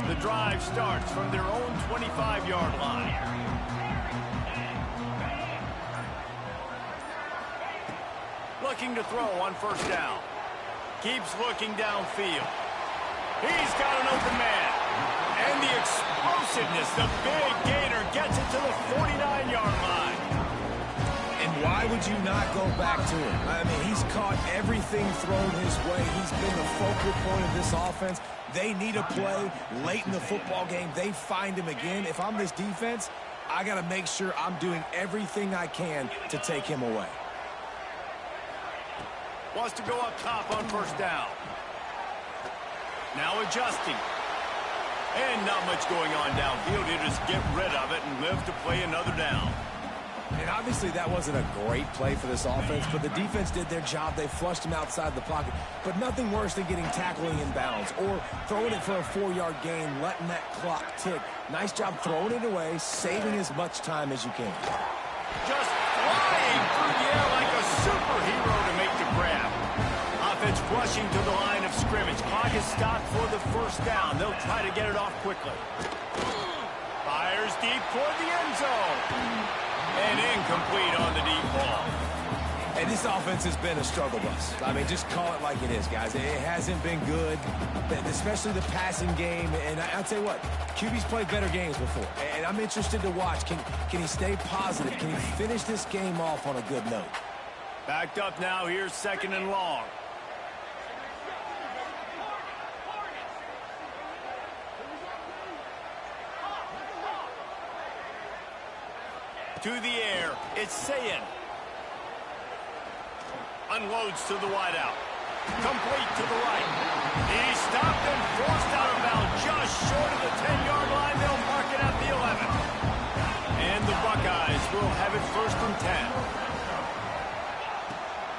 The drive starts from their own 25-yard line. Looking to throw on first down. Keeps looking downfield. He's got an open man. And the explosiveness, the big gainer gets it to the 49-yard line. And why would you not go back to him? I mean, he's caught everything thrown his way. He's been the focal point of this offense. They need a play late in the football game. They find him again. If I'm this defense, I got to make sure I'm doing everything I can to take him away. Wants to go up top on first down. Now adjusting. And not much going on downfield. He'll just get rid of it and live to play another down. And obviously that wasn't a great play for this offense, but the defense did their job. They flushed him outside the pocket. But nothing worse than getting tackling in bounds or throwing it for a 4-yard gain, letting that clock tick. Nice job throwing it away, saving as much time as you can. Just flying through the air like a superhero to make the grab. Offense rushing to the line of scrimmage. Clock is stopped for the first down. They'll try to get it off quickly. Fires deep toward the end zone. And incomplete on the deep ball. And this offense has been a struggle bus. I mean, just call it like it is, guys. It hasn't been good, especially the passing game. And I'll tell you what, QB's played better games before. And I'm interested to watch. Can he stay positive? Can he finish this game off on a good note? Backed up now. Here's second and long. to the air. It's Sayin. Unloads to the wideout. Complete to the right. He's stopped and forced out of bounds just short of the 10-yard line. They'll mark it at the 11. And the Buckeyes will have it 1st and 10.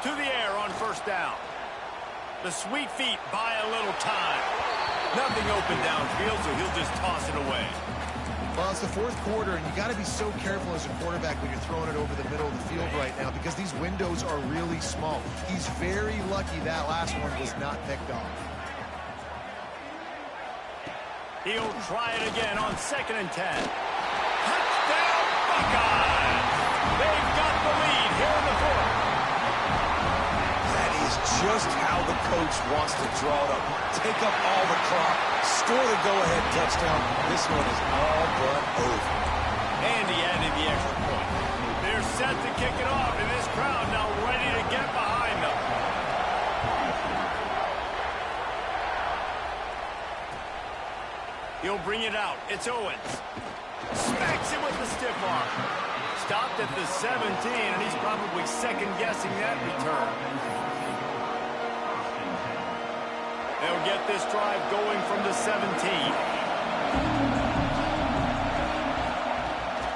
To the air on 1st down. The sweet feet buy a little time. Nothing open downfield, so he'll just toss it away. Well, it's the 4th quarter, and you got to be so careful as a quarterback when you're throwing it over the middle of the field right now because these windows are really small. He's very lucky that last one was not picked off. He'll try it again on 2nd and 10. Touchdown, Buckeyes! They've got the lead here in the 4th. That is just how the coach wants to draw it up. Take up all the clock, score the go-ahead touchdown. This one is all but over. And he added the extra point. They're set to kick it off, and this crowd now ready to get behind them. He'll bring it out. It's Owens. Smacks it with the stiff arm. Stopped at the 17, and he's probably second-guessing that return. They'll get this drive going from the 17.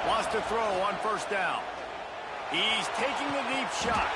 Wants to throw on 1st down. He's taking the deep shot.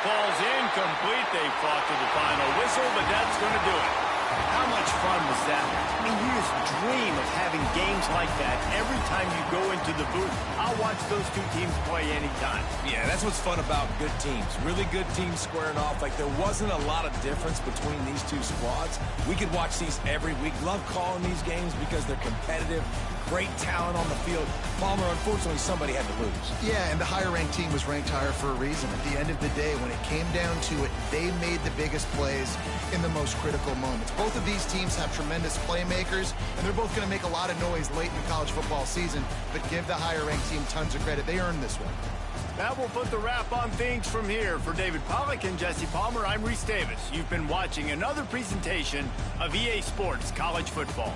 Falls incomplete. They fought to the final whistle, but that's going to do it. How much fun was that? I mean, you just dream of having games like that every time you go into the booth. I'll watch those two teams play anytime. Yeah, that's what's fun about good teams. Really good teams squaring off. Like, there wasn't a lot of difference between these two squads. We could watch these every week. Love calling these games because they're competitive. Great talent on the field. Palmer, unfortunately, somebody had to lose. Yeah, and the higher-ranked team was ranked higher for a reason. At the end of the day, when it came down to it, they made the biggest plays in the most critical moments. Both of these teams have tremendous playmakers, and they're both going to make a lot of noise late in the college football season, but give the higher-ranked team tons of credit. They earned this one. That will put the wrap on things from here. For David Pollack and Jesse Palmer, I'm Reese Davis. You've been watching another presentation of EA Sports College Football.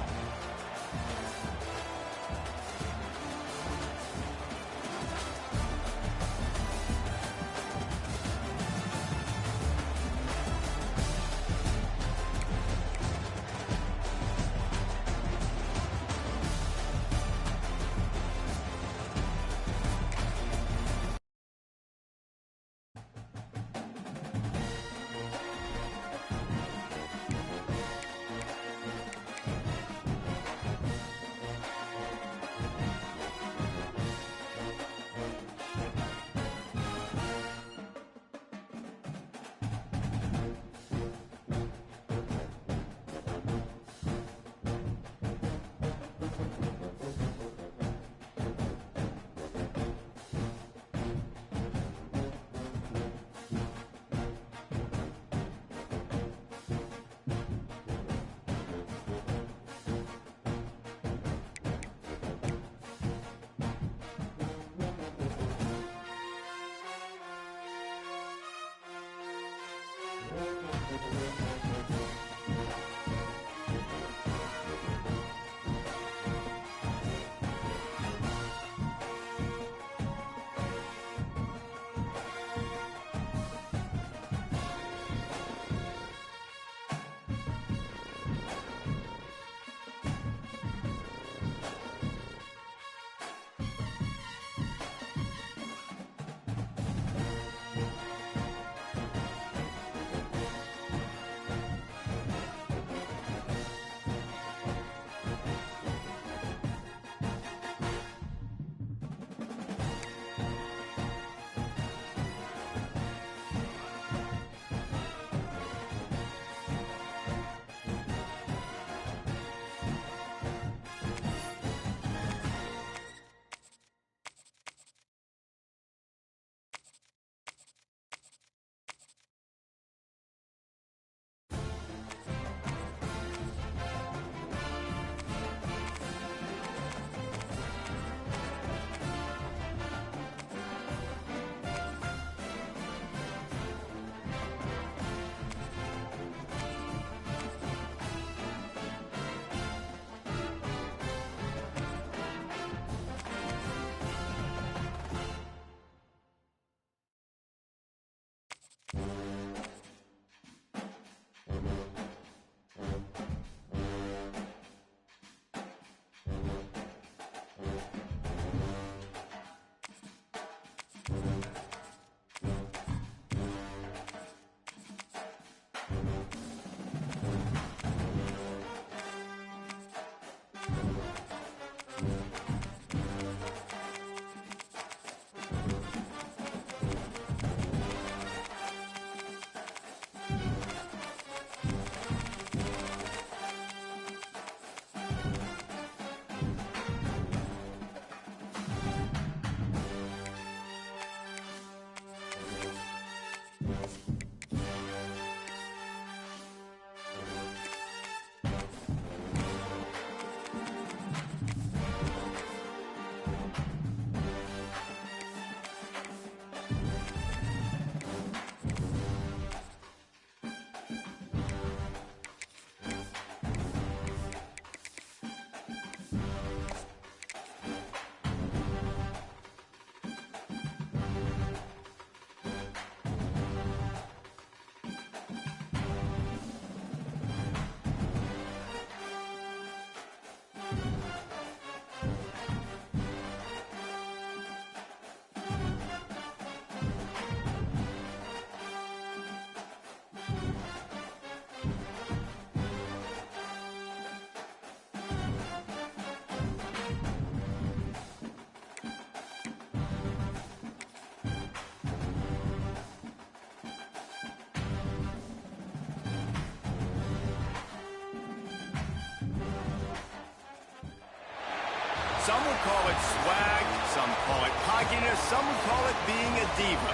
Some would call it swag, some call it cockiness, some would call it being a diva.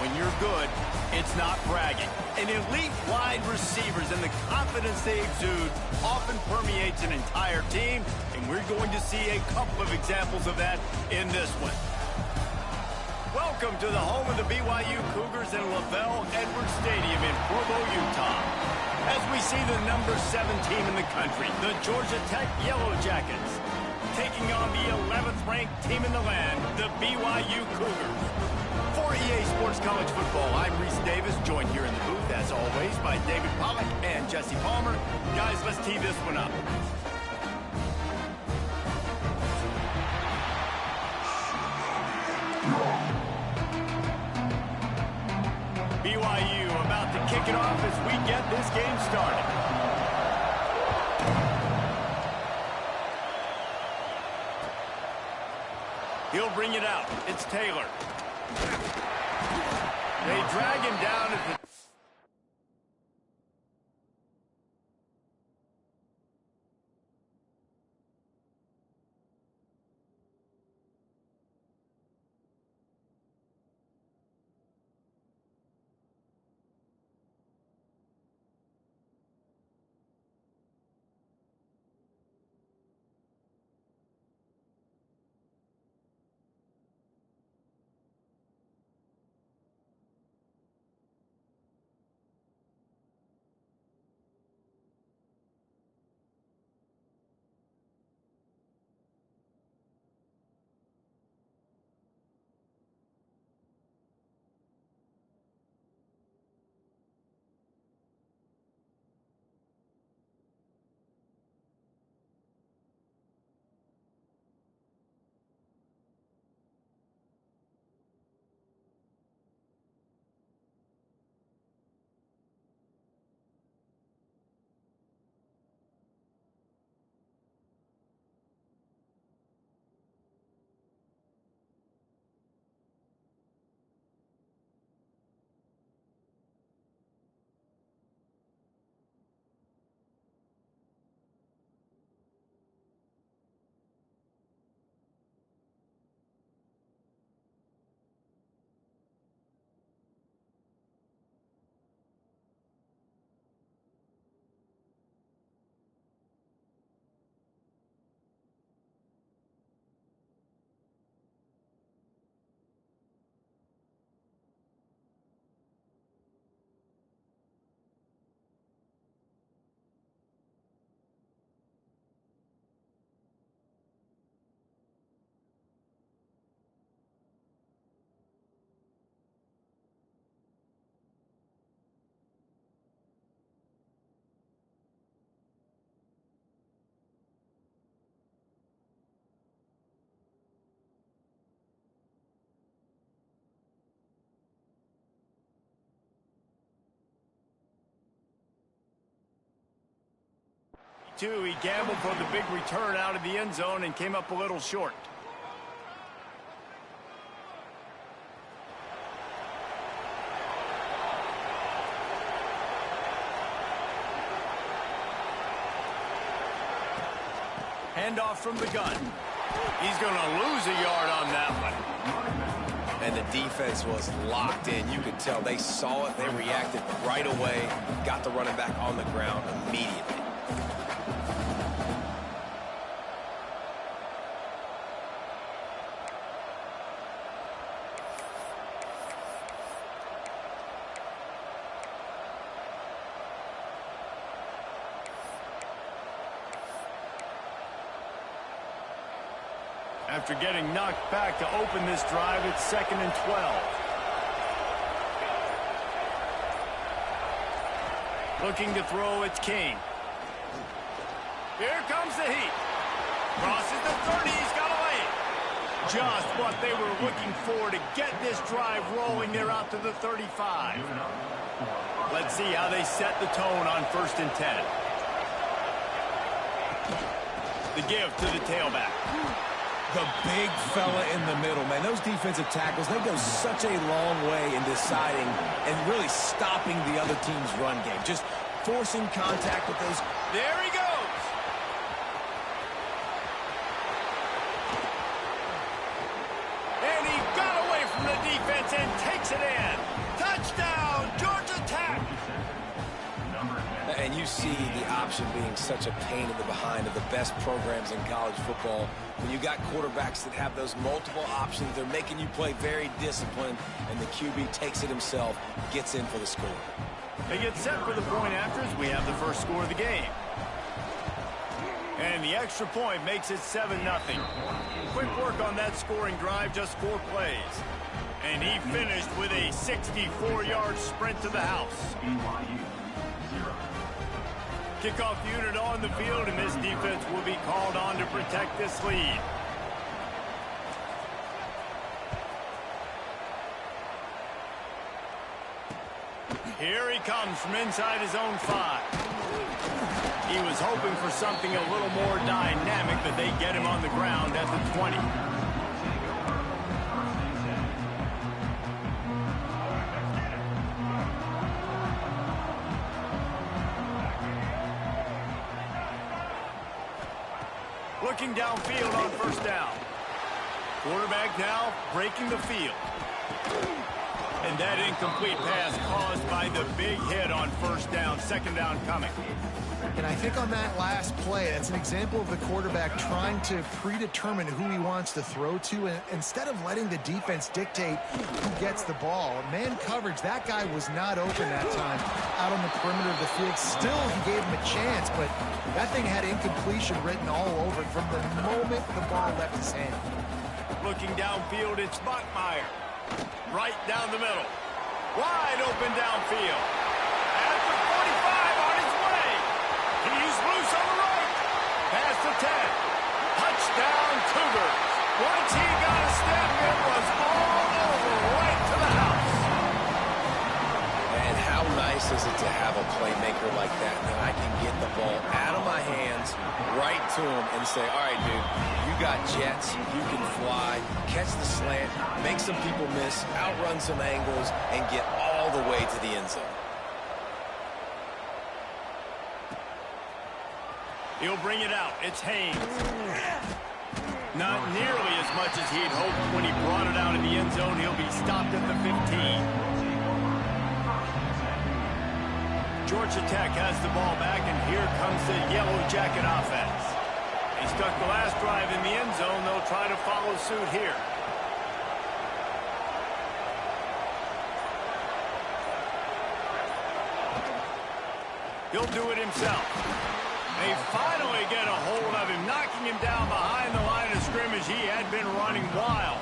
When you're good, it's not bragging. An elite wide receivers and the confidence they exude often permeates an entire team, and we're going to see a couple of examples of that in this one. Welcome to the home of the BYU Cougars in LaVell Edwards Stadium in Provo, Utah. As we see the number 7 team in the country, the Georgia Tech Yellow Jackets, taking on the 11th ranked team in the land, the BYU Cougars. For EA Sports College Football, I'm Reese Davis, joined here in the booth, as always, by David Pollack and Jesse Palmer. Guys, let's tee this one up. BYU about to kick it off as we get this game started. He'll bring it out. It's Taylor. They drag him down at the... He gambled for the big return out of the end zone and came up a little short. Handoff from the gun. He's going to lose a yard on that one. And the defense was locked in. You could tell they saw it. They reacted right away. Got the running back on the ground immediately. After getting knocked back to open this drive, it's 2nd and 12. Looking to throw, it's King. Here comes the heat. Crosses the 30, he's got away. Just what they were looking for to get this drive rolling. They're out to the 35. Let's see how they set the tone on 1st and 10. The give to the tailback. The big fella in the middle, man. Those defensive tackles, they go such a long way in deciding and really stopping the other team's run game. Just forcing contact with those. There he goes. and takes it in. Touchdown, Georgia Tech! And you see the option being such a pain in the behind of the best programs in college football. When you got quarterbacks that have those multiple options, they're making you play very disciplined, and the QB takes it himself, gets in for the score. They get set for the point afters. We have the first score of the game. And the extra point makes it 7-0. Quick work on that scoring drive, just 4 plays. And he finished with a 64-yard sprint to the house. Kickoff unit on the field, and this defense will be called on to protect this lead. Here he comes from inside his own 5. He was hoping for something a little more dynamic, but they get him on the ground at the 20. Looking downfield on first down. Quarterback now breaking the field. And that incomplete pass caused by the big hit on first down, second down coming. And I think on that last play, that's an example of the quarterback trying to predetermine who he wants to throw to, and instead of letting the defense dictate who gets the ball. Man coverage, that guy was not open that time out on the perimeter of the field. Still, he gave him a chance, but that thing had incompletion written all over it from the moment the ball left his hand. Looking downfield, it's Bachmeier. Right down the middle. Wide open downfield. At the 45 on his way. He's loose on the right. Past the 10. Touchdown, Cougars. Once he got a step, it was all over right to the house. And how nice is it to have a playmaker like that I can get the ball out of my hands, right to him, and say, all right, dude, you got jets, you can fly, catch the slant, make some people miss, outrun some angles, and get all the way to the end zone. He'll bring it out. It's Haynes. Not nearly as much as he'd hoped when he brought it out in the end zone. He'll be stopped at the 15. Georgia Tech has the ball back, and here comes the Yellow Jacket offense. They stuck the last drive in the end zone. They'll try to follow suit here. He'll do it himself. They finally get a hold of him, knocking him down behind the line of scrimmage. He had been running wild.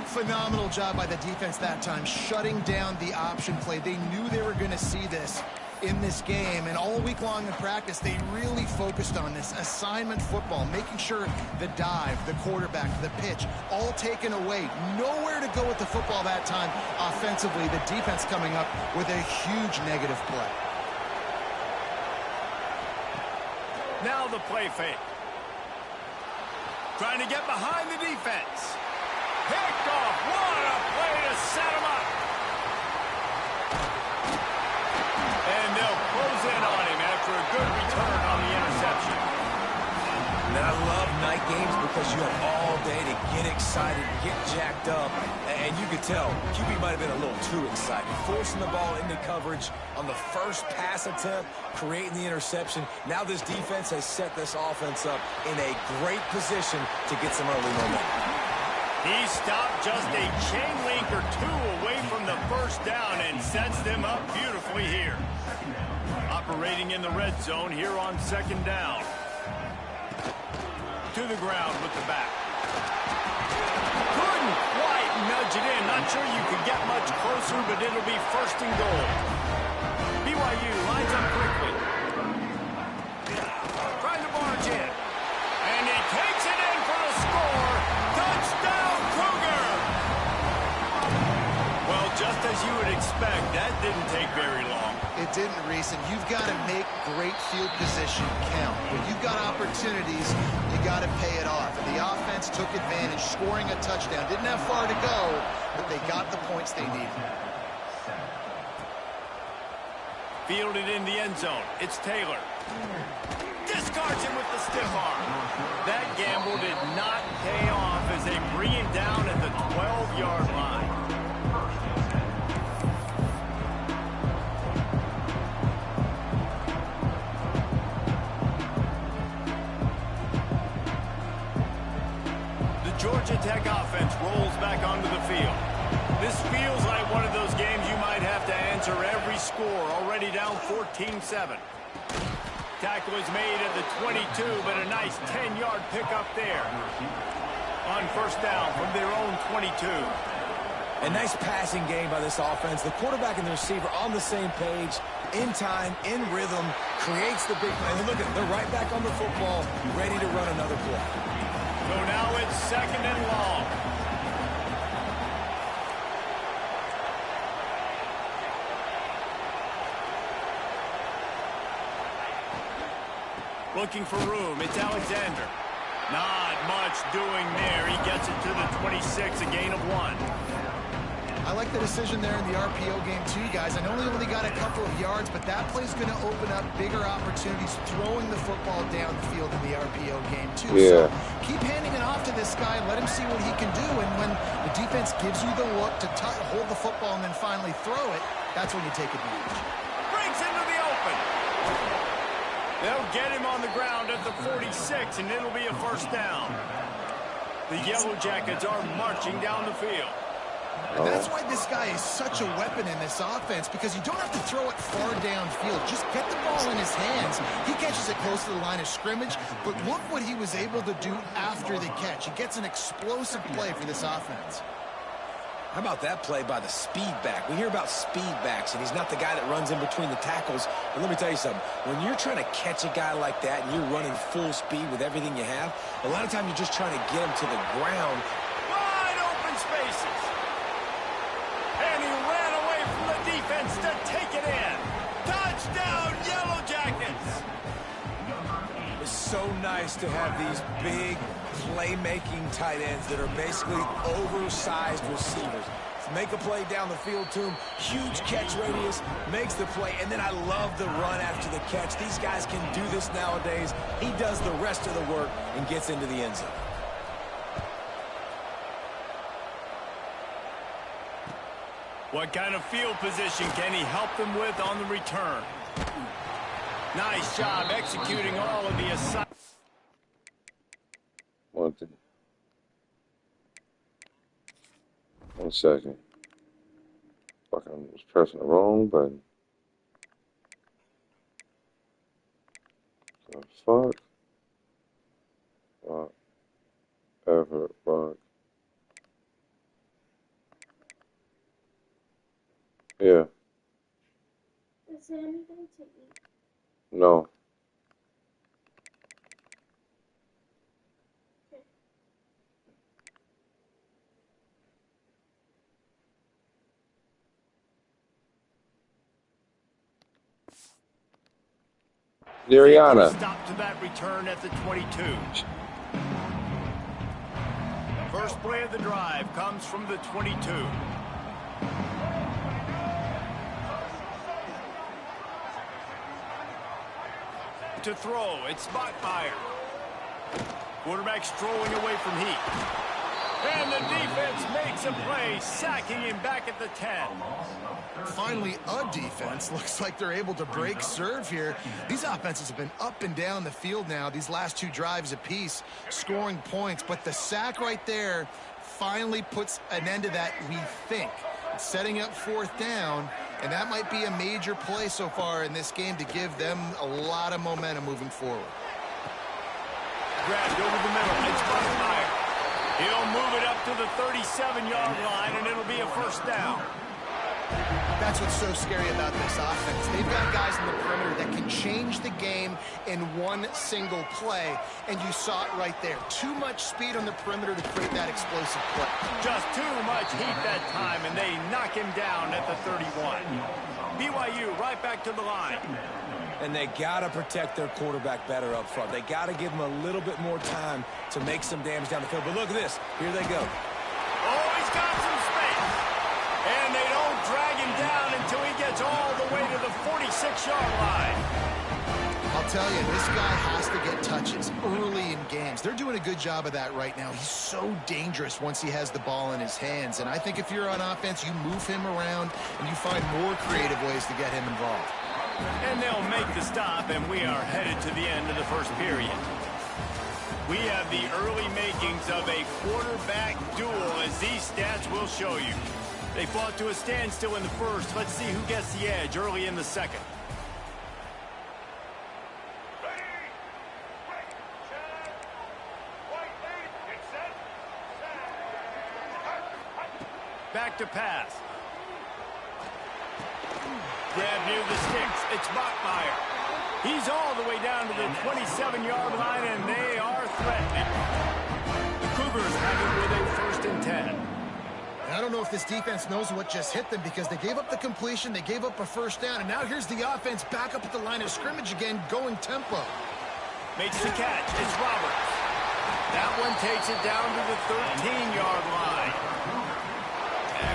Phenomenal job by the defense that time, shutting down the option play. They knew they were going to see this in this game, and all week long in practice, they really focused on this assignment football, making sure the dive, the quarterback, the pitch, all taken away. Nowhere to go with the football that time offensively. The defense coming up with a huge negative play. Now the play fake. Trying to get behind the defense. Picked off. What a play to set him up. And they'll close in on him after a good return on the interception. And I love night games because you have all day to get excited, get jacked up. And you could tell QB might have been a little too excited. Forcing the ball into coverage on the first pass attempt, creating the interception. Now this defense has set this offense up in a great position to get some early momentum. He stopped just a chain link or two away from the first down and sets them up beautifully here. Operating in the red zone here on second down. To the ground with the back. Couldn't quite nudge it in. Not sure you could get much closer, but it'll be first and goal. BYU lines up quickly. Trying to barge in. And he takes it in for the score. Touchdown, Cougar! Well, just as you would expect, that didn't take very long. It didn't, Reese, and you've got to make great field position count. When you've got opportunities, you got to pay it off. And the offense took advantage, scoring a touchdown. Didn't have far to go, but they got the points they needed. Fielded in the end zone. It's Taylor. Discards him with the stiff arm. That gamble did not pay off as they bring him down at the 12-yard line. Tech offense rolls back onto the field. This feels like one of those games you might have to answer every score, already down 14-7. Tackle is made at the 22, but a nice 10-yard pickup there. On first down from their own 22. A nice passing game by this offense. The quarterback and the receiver on the same page, in time, in rhythm, creates the big play. And look at them, they're right back on the football, ready to run another play. So now it's 2nd and long. Looking for room, it's Alexander. Not much doing there. He gets it to the 26, a gain of 1. I like the decision there in the RPO game too, guys. I know he only got a couple of yards, but that play's going to open up bigger opportunities throwing the football down the field in the RPO game too. Yeah. So keep handing it off to this guy. Let him see what he can do. And when the defense gives you the look to hold the football and then finally throw it, that's when you take advantage. Breaks into the open. They'll get him on the ground at the 46, and it'll be a first down. The Yellow Jackets are marching down the field. And that's why this guy is such a weapon in this offense, because you don't have to throw it far downfield. Just get the ball in his hands. He catches it close to the line of scrimmage, but look what he was able to do after the catch. He gets an explosive play for this offense. How about that play by the speed back? We hear about speed backs, and he's not the guy that runs in between the tackles. But let me tell you something. When you're trying to catch a guy like that and you're running full speed with everything you have, a lot of times you're just trying to get him to the ground. Wide open spaces. And he ran away from the defense to take it in. Touchdown, Yellow Jackets. It's so nice to have these big playmaking tight ends that are basically oversized receivers. Make a play down the field to him, huge catch radius, makes the play, and then I love the run after the catch. These guys can do this nowadays. He does the rest of the work and gets into the end zone. What kind of field position can he help them with on the return? Nice job executing all of the assignments. One second. Fuck, I was pressing the wrong button. The fuck? Fuck. Yeah. Is there anything to eat? No. Dariana. Stop to that return at the 22. First play of the drive comes from the 22. To throw, it's Bachmeier. Quarterback strolling away from heat. And the defense makes a play, sacking him back at the 10. Finally, a defense. Looks like they're able to break serve here. These offenses have been up and down the field now, these last two drives apiece, scoring points. But the sack right there finally puts an end to that, we think. It's setting up fourth down, and that might be a major play so far in this game to give them a lot of momentum moving forward. Grabbed over the middle, it's Bachmeier. He'll move it up to the 37-yard line, and it'll be a first down. That's what's so scary about this offense. They've got guys in the perimeter that can change the game in one single play, and you saw it right there. Too much speed on the perimeter to create that explosive play. Just too much heat that time, and they knock him down at the 31. BYU right back to the line. And they got to protect their quarterback better up front. They got to give him a little bit more time to make some damage down the field. But look at this. Here they go. Oh, he's got some space. And they don't drag him down until he gets all the way to the 46-yard line. I'll tell you, this guy has to get touches early in games. They're doing a good job of that right now. He's so dangerous once he has the ball in his hands. And I think if you're on offense, you move him around and you find more creative ways to get him involved. And they'll make the stop, and we are headed to the end of the first period. We have the early makings of a quarterback duel, as these stats will show you. They fought to a standstill in the first. Let's see who gets the edge early in the second. Back to pass. Grab near the sticks. It's Bachmeier. He's all the way down to the 27-yard line, and they are threatening. The Cougars have it with a 1st and 10. I don't know if this defense knows what just hit them, because they gave up the completion, they gave up a 1st down, and now here's the offense back up at the line of scrimmage again, going tempo. Makes the catch. It's Roberts. That one takes it down to the 13-yard line.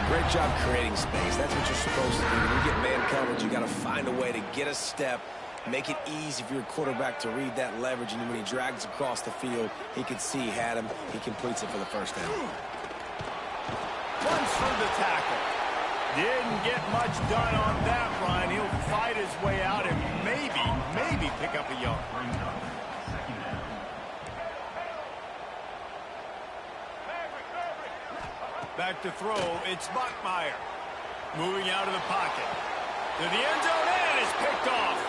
Great job creating space. That's what you're supposed to do. When you get man coverage, you got to find a way to get a step, make it easy for your quarterback to read that leverage, and when he drags across the field, he can see he had him. He completes it for the 1st down. Runs through the tackle. Didn't get much done on that run. He'll fight his way out and maybe pick up a yard. Back to throw, it's Bachmeier. Moving out of the pocket. To the end zone, and it's picked off.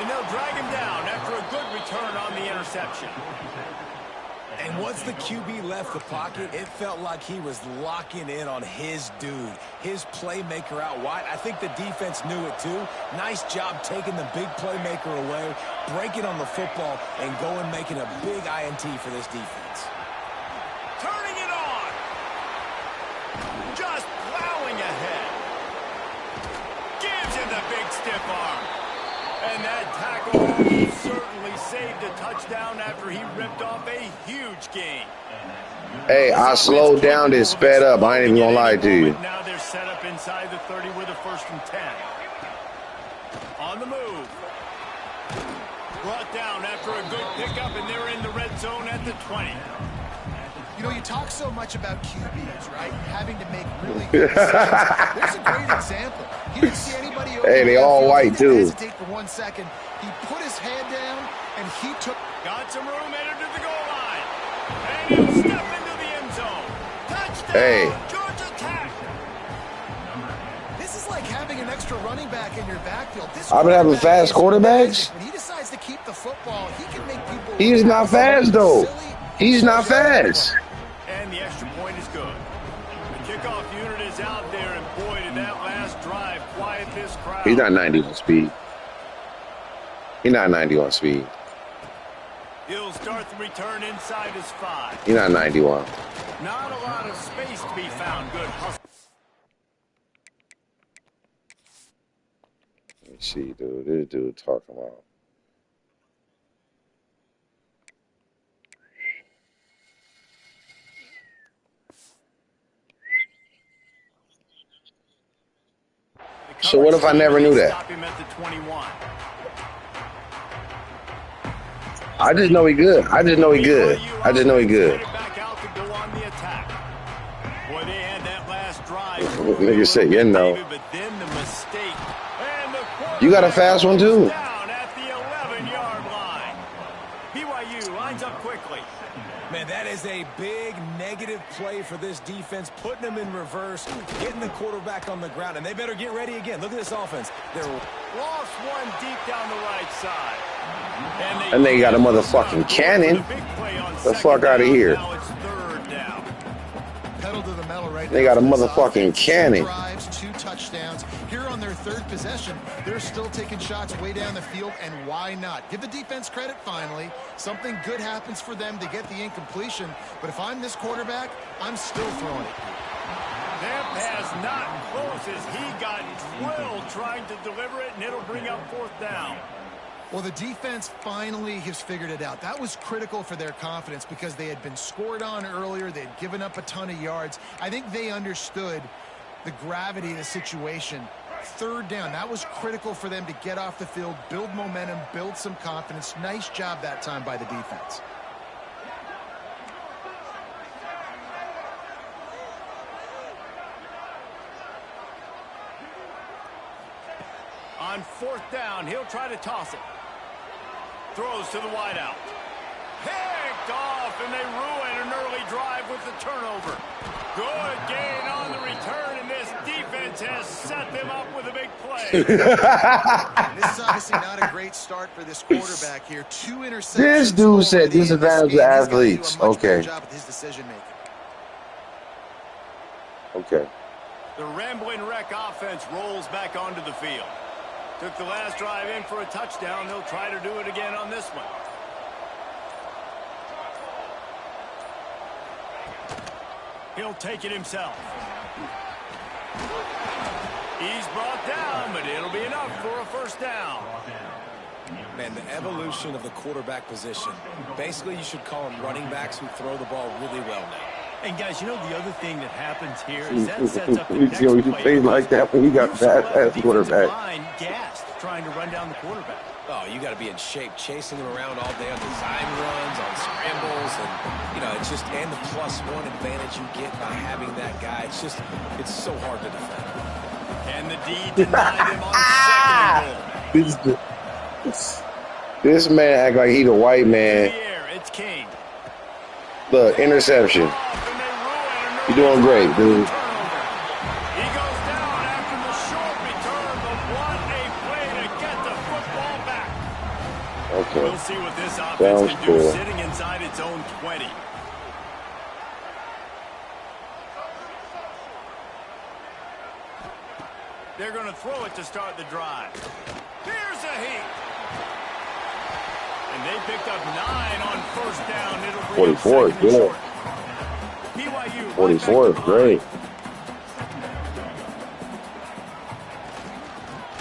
And they'll drag him down after a good return on the interception. And once the QB left the pocket, it felt like he was locking in on his dude, his playmaker out wide. I think the defense knew it too. Nice job taking the big playmaker away, breaking on the football, and going making a big INT for this defense. Turning it on. Just plowing ahead. Gives him the big stiff arm. And that tackle certainly saved a touchdown after he ripped off a huge gain. Hey, I slowed down and sped up. I ain't even gonna lie to you. Now they're set up inside the 30 with a 1st and 10. On the move. Brought down after a good pickup, and they're in the red zone at the 20. You know, you talk so much about QBs, right? Having to make really good decisions. There's a great example. He didn't see anybody over. Hey, they all white, too. Hesitate for 1 second. He put his head down, and he took... Got some room, entered to the goal line. And he'll step into the end zone. Touchdown, hey. Georgia Tech. This is like having an extra running back in your backfield. I've been having fast quarterbacks. When he decides to keep the football, he can make people... He's not fast, though. He's not fast. And the extra point is good. The kickoff unit is out there, and boy, did that last drive quiet this crowd. He's not 90 on speed. He's not 90 on speed. He'll start the return inside his 5. He's not 91. Not a lot of space to be found. Good hustle. Let me see, dude. This dude talking about. So what if I never knew that? Stop him at the 21. I just know he good. I just know he good. I just know he good. Back out to go on the attack. Boy, they had that last drive. Nigga said, you know. But then the mistake. And the You got a fast one too. Down at the 11-yard line. BYU lines up quickly. Man, that is a big negative play for this defense, putting them in reverse, getting the quarterback on the ground, and they better get ready again. Look at this offense. They're lost one deep down the right side. And they got a motherfucking cannon. The fuck out of here. Now it's 3rd down. Pedal to the metal right They now got a for this motherfucking offense. cannon. 2 drives, 2 touchdowns. Here on their 3rd possession, they're still taking shots way down the field, and why not? Give the defense credit finally. Something good happens for them to get the incompletion, but if I'm this quarterback, I'm still throwing it. That pass not close as he got drilled trying to deliver it, and it'll bring up 4th down. Well, the defense finally has figured it out. That was critical for their confidence because they had been scored on earlier. They had given up a ton of yards. I think they understood the gravity of the situation. 3rd down, that was critical for them to get off the field, build momentum, build some confidence. Nice job that time by the defense. On 4th down, he'll try to toss it. Throws to the wideout. Picked off, and they ruin an early drive with the turnover. Good gain on the return, and this defense has set them up with a big play. This is obviously not a great start for this quarterback here. 2 interceptions. This dude said disadvantage to athletes. Okay. Job with his decision making. Okay. The rambling wreck offense rolls back onto the field. Took the last drive in for a touchdown. They'll try to do it again on this one. He'll take it himself. He's brought down, but it'll be enough for a first down. Man, the evolution of the quarterback position. Basically, you should call them running backs who throw the ball really well now. And guys, you know the other thing that happens here is that sets up the next You play. played like that when you got that quarterback. Line gassed trying to run down the quarterback. Oh, you got to be in shape, chasing him around all day on design runs, on scrambles, and it's just and the +1 advantage you get by having that guy. It's so hard to defend. And the D denied him on second and goal. This man act like he the white man. In the air, it's King. Look, interception. You're doing great, dude. He goes down after the short return, but what a play to get the football back. Okay. We'll see what this offense can do sitting inside its own 20. They're going to throw it to start the drive. Here's a heat. And they picked up 9 on first down. It'll bring 44 is good. BYU 44 is great.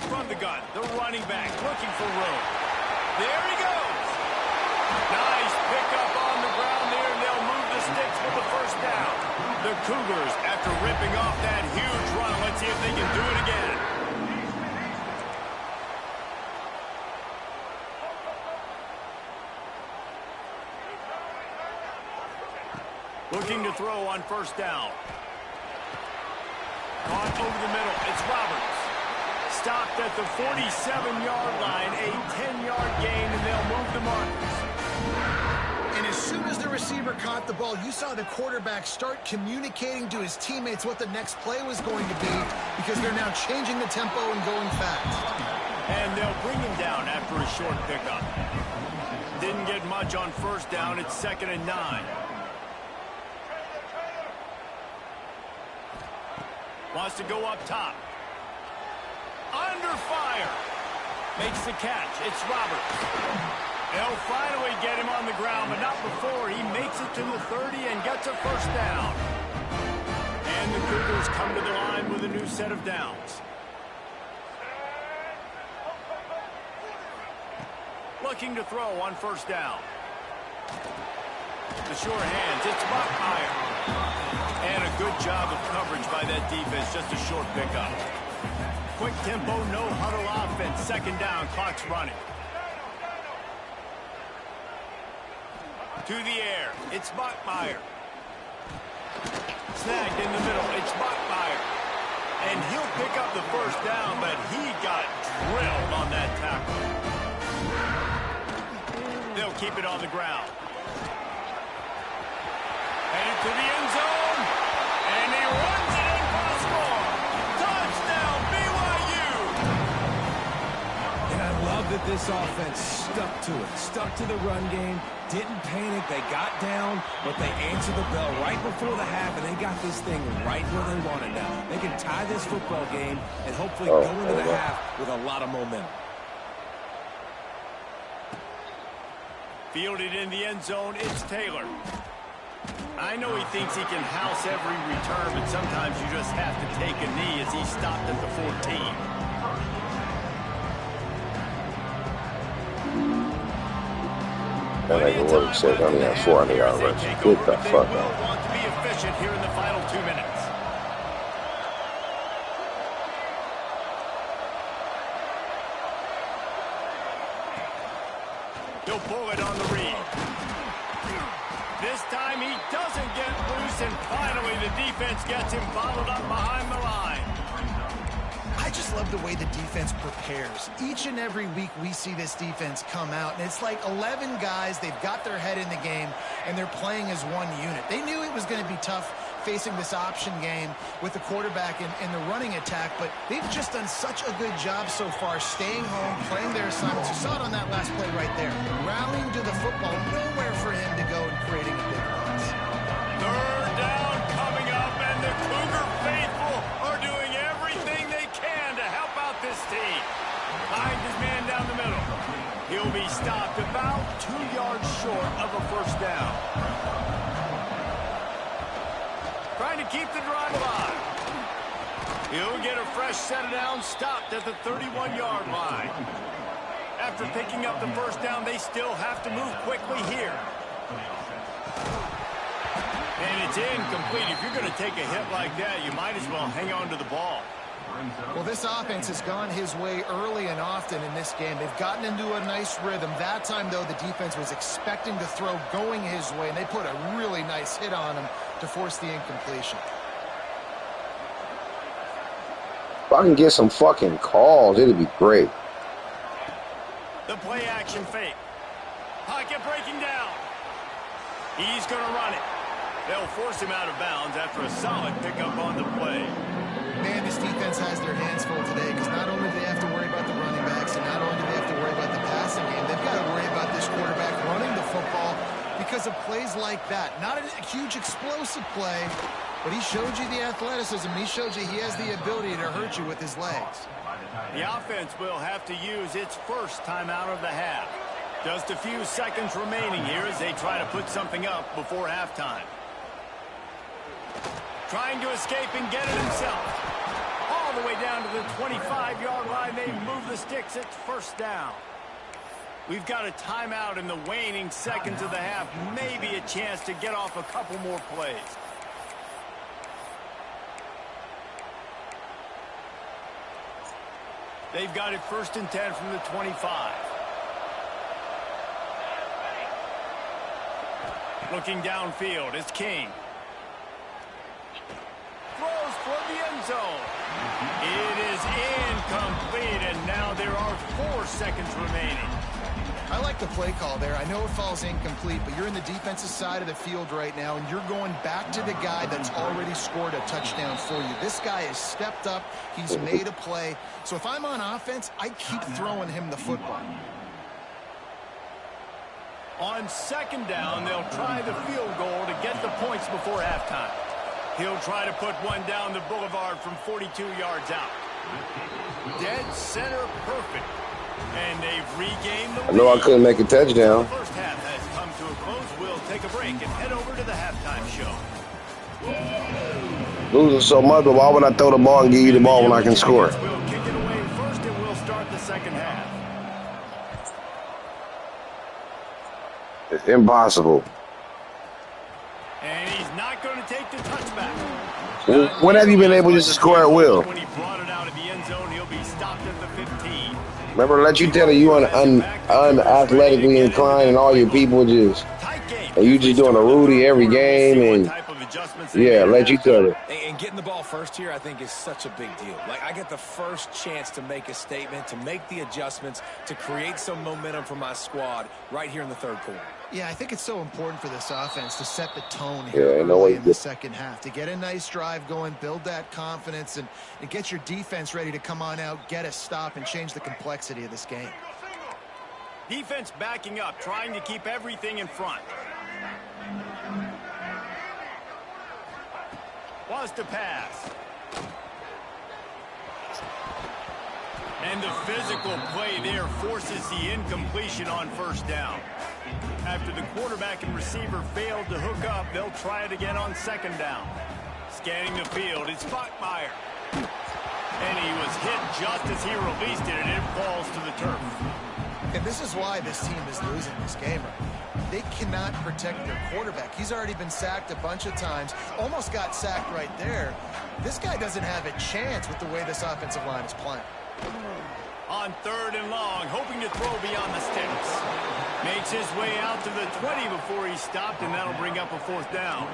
From the gun, the running back looking for room. There he goes. Nice pickup on the ground there, and they'll move the sticks for the first down. The Cougars, after ripping off that huge run, let's see if they can do it again. Looking to throw on first down. Caught over the middle. It's Roberts. Stopped at the 47-yard line. A 10-yard gain, and they'll move the markers. And as soon as the receiver caught the ball, you saw the quarterback start communicating to his teammates what the next play was going to be because they're now changing the tempo and going fast. And they'll bring him down after a short pickup. Didn't get much on first down. It's 2nd and 9. Wants to go up top. Under fire. Makes the catch. It's Roberts. They'll finally get him on the ground, but not before he makes it to the 30 and gets a first down. And the Cougars come to the line with a new set of downs. Looking to throw on first down. The sure hands. It's Bachmeier. And a good job of coverage by that defense. Just a short pickup. Quick tempo, no huddle offense. 2nd down, clock's running. To the air, it's Bachmeier. Snagged in the middle, it's Bachmeier. And he'll pick up the first down, but he got drilled on that tackle. They'll keep it on the ground. Headed to the end zone, and he runs it in for a score. Touchdown, BYU! And I love that this offense stuck to it, stuck to the run game, didn't panic, they got down, but they answered the bell right before the half, and they got this thing right where they want it now. They can tie this football game and hopefully go into the half with a lot of momentum. Fielded in the end zone, it's Taylor. I know he thinks he can house every return, but sometimes you just have to take a knee as he stopped at the 14. That ain't the word it says. I only got 4 on the yard rush. Get the fuck They will out. want to be efficient here in the final 2 minutes. He'll pull it on the read. This time he doesn't get loose, and finally the defense gets him bottled up behind the line. I just love the way the defense prepares. Each and every week we see this defense come out, and it's like 11 guys. They've got their head in the game, and they're playing as one unit. They knew it was going to be tough facing this option game with the quarterback in the running attack, but they've just done such a good job so far staying home, playing their assignments. You saw it on that last play right there. Rallying to the football, nowhere for him to go and creating a big loss. Third down coming up, and the Cougar faithful are doing everything they can to help out this team. Finds his man down the middle. He'll be stopped about 2 yards short of a first down. Trying to keep the drive alive. He'll get a fresh set of downs, stopped at the 31-yard line. After picking up the first down, they still have to move quickly here. And it's incomplete. If you're going to take a hit like that, you might as well hang on to the ball. Well, this offense has gone his way early and often in this game. They've gotten into a nice rhythm. That time, though, the defense was expecting to throw going his way, and they put a really nice hit on him to force the incompletion. If I can get some fucking calls, it'd be great. The play action fake. Pocket breaking down. He's going to run it. They'll force him out of bounds after a solid pickup on the play. Man, this defense has their hands full today because not only do they have to worry about the running backs and not only do they have to worry about the passing game, they've got to worry about this quarterback running the football because of plays like that. Not a huge explosive play, but he showed you the athleticism. He showed you he has the ability to hurt you with his legs. The offense will have to use its first timeout of the half. Just a few seconds remaining here as they try to put something up before halftime. Trying to escape and get it himself. All the way down to the 25-yard line. They move the sticks. It's first down. We've got a timeout in the waning seconds of the half. Maybe a chance to get off a couple more plays. They've got it 1st and 10 from the 25. Looking downfield, it's King. Throws for the end zone. It is incomplete, and now there are 4 seconds remaining. I like the play call there. I know it falls incomplete, but you're in the defensive side of the field right now, and you're going back to the guy that's already scored a touchdown for you. This guy has stepped up. He's made a play. So if I'm on offense, I keep throwing him the football. On 2nd down, they'll try the field goal to get the points before halftime. He'll try to put one down the boulevard from 42 yards out. Dead center perfect. And they've regained the lead. I know I couldn't make a touchdown. The first half has come to a close. We'll take a break and head over to the halftime show. Losing so much, but why would I throw the ball and give you the ball when I can score? We'll kick it away first, and we'll start the second half. It's impossible. And he's not going to take the touchback. When have you been able just to score at will? When he brought it out of the end zone, he'll be stopped at the 15. Remember, let you tell you unathletically inclined and all your people just, and you just doing a Rudy every game, and yeah, let you tell it. And getting the ball first here, I think, is such a big deal. Like, I get the first chance to make a statement, to make the adjustments, to create some momentum for my squad right here in the third quarter. Yeah, I think it's so important for this offense to set the tone here in the second half, to get a nice drive going, build that confidence, and get your defense ready to come on out, get a stop, and change the complexity of this game. Defense backing up, trying to keep everything in front. Wants to pass. And the physical play there forces the incompletion on first down. After the quarterback and receiver failed to hook up, they'll try it again on 2nd down. Scanning the field, it's Bachmeier. And he was hit just as he released it, and it falls to the turf. And this is why this team is losing this game right now. They cannot protect their quarterback. He's already been sacked a bunch of times, almost got sacked right there. This guy doesn't have a chance with the way this offensive line is playing. On 3rd and long, hoping to throw beyond the sticks. Makes his way out to the 20 before he's stopped, and that'll bring up a 4th down.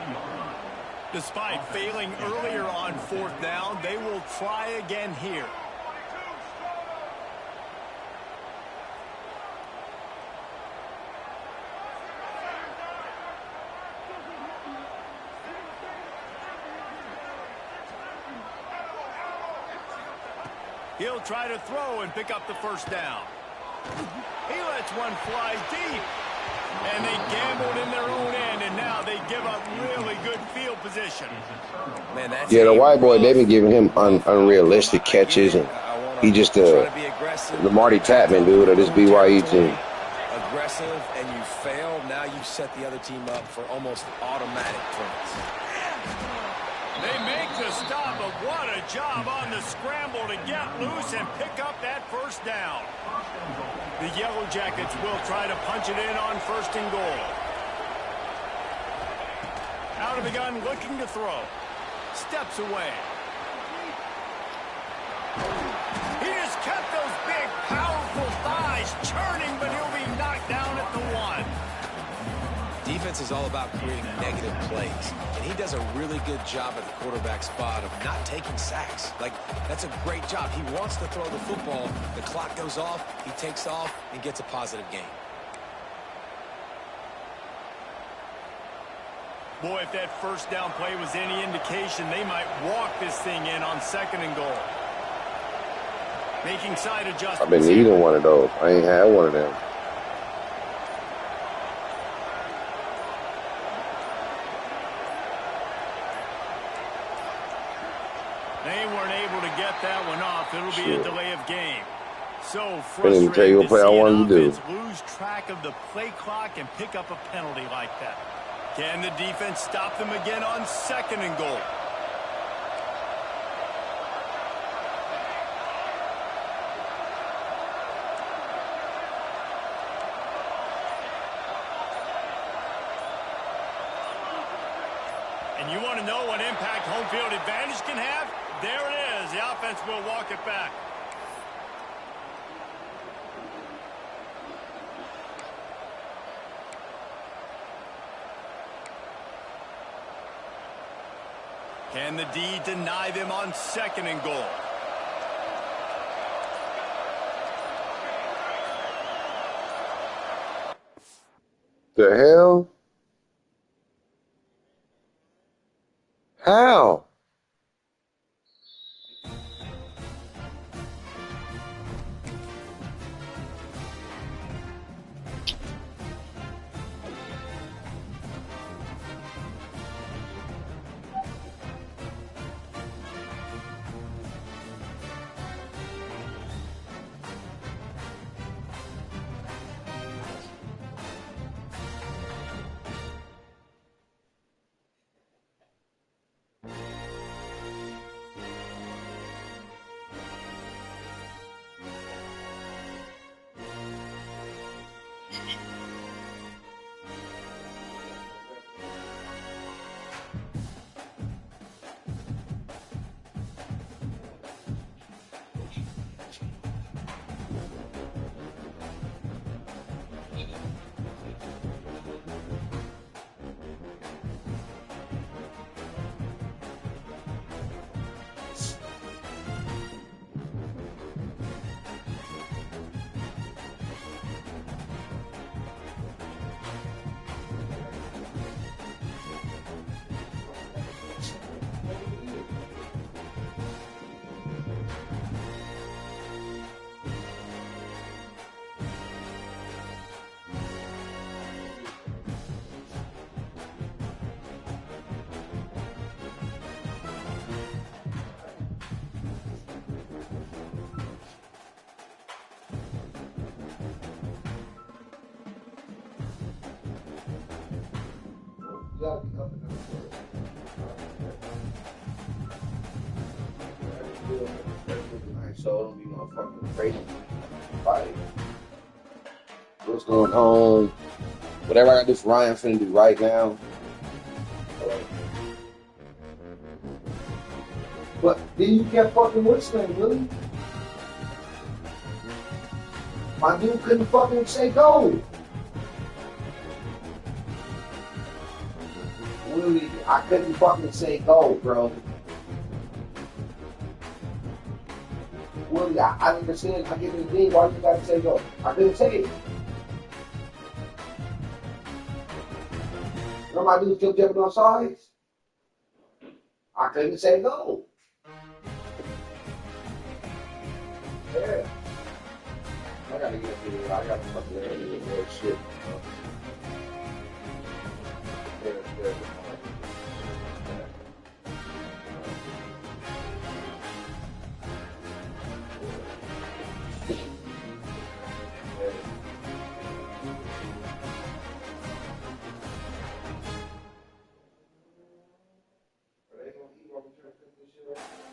Despite failing earlier on 4th down, they will try again here. He'll try to throw and pick up the first down. He lets one fly deep. And they gambled in their own end, and now they give up really good field position. Man, that's Yeah, the white boy, they've been giving him unrealistic catches, and he just the Marty Tapman dude of this BYU team. Aggressive, and you fail. Now you set the other team up for almost automatic points. They make the stop, but what a job on the scramble to get loose and pick up that first down. The Yellow Jackets will try to punch it in on 1st and goal. Out of the gun, looking to throw. Steps away. He just kept those big, powerful thighs churning, but he'll be knocked down at the 1. Defense is all about creating negative plays, and he does a really good job at the quarterback spot of not taking sacks. Like, that's a great job. He wants to throw the football. The clock goes off, he takes off, and gets a positive gain. Boy, if that first down play was any indication, they might walk this thing in on 2nd and goal. Making side adjustments. I've been needing one of those. I ain't had one of them. They weren't able to get that one off. It'll be a delay of game. So Couldn't tell you what play I wanted to do. Lose track of the play clock and pick up a penalty like that. Can the defense stop them again on 2nd and goal? And you want to know what impact home field advantage can have? There it is. The offense will walk it back. Can the D deny them on 2nd and goal? The hell? How? So don't be motherfucking crazy. Like, what's going on? Whatever I gotta do for Ryan, I'm finna do right now. But then you kept fucking whistling, really? My dude couldn't fucking say go. Willie, I couldn't fucking say go, bro. Willie, I understand. I get the thing. Why you gotta say go? I couldn't say it. You know my dude still jumping on sides? I couldn't say go. Yeah. I gotta get to it. I gotta fucking do that shit. Yeah. Are they gonna eat while we try to cook this shit up?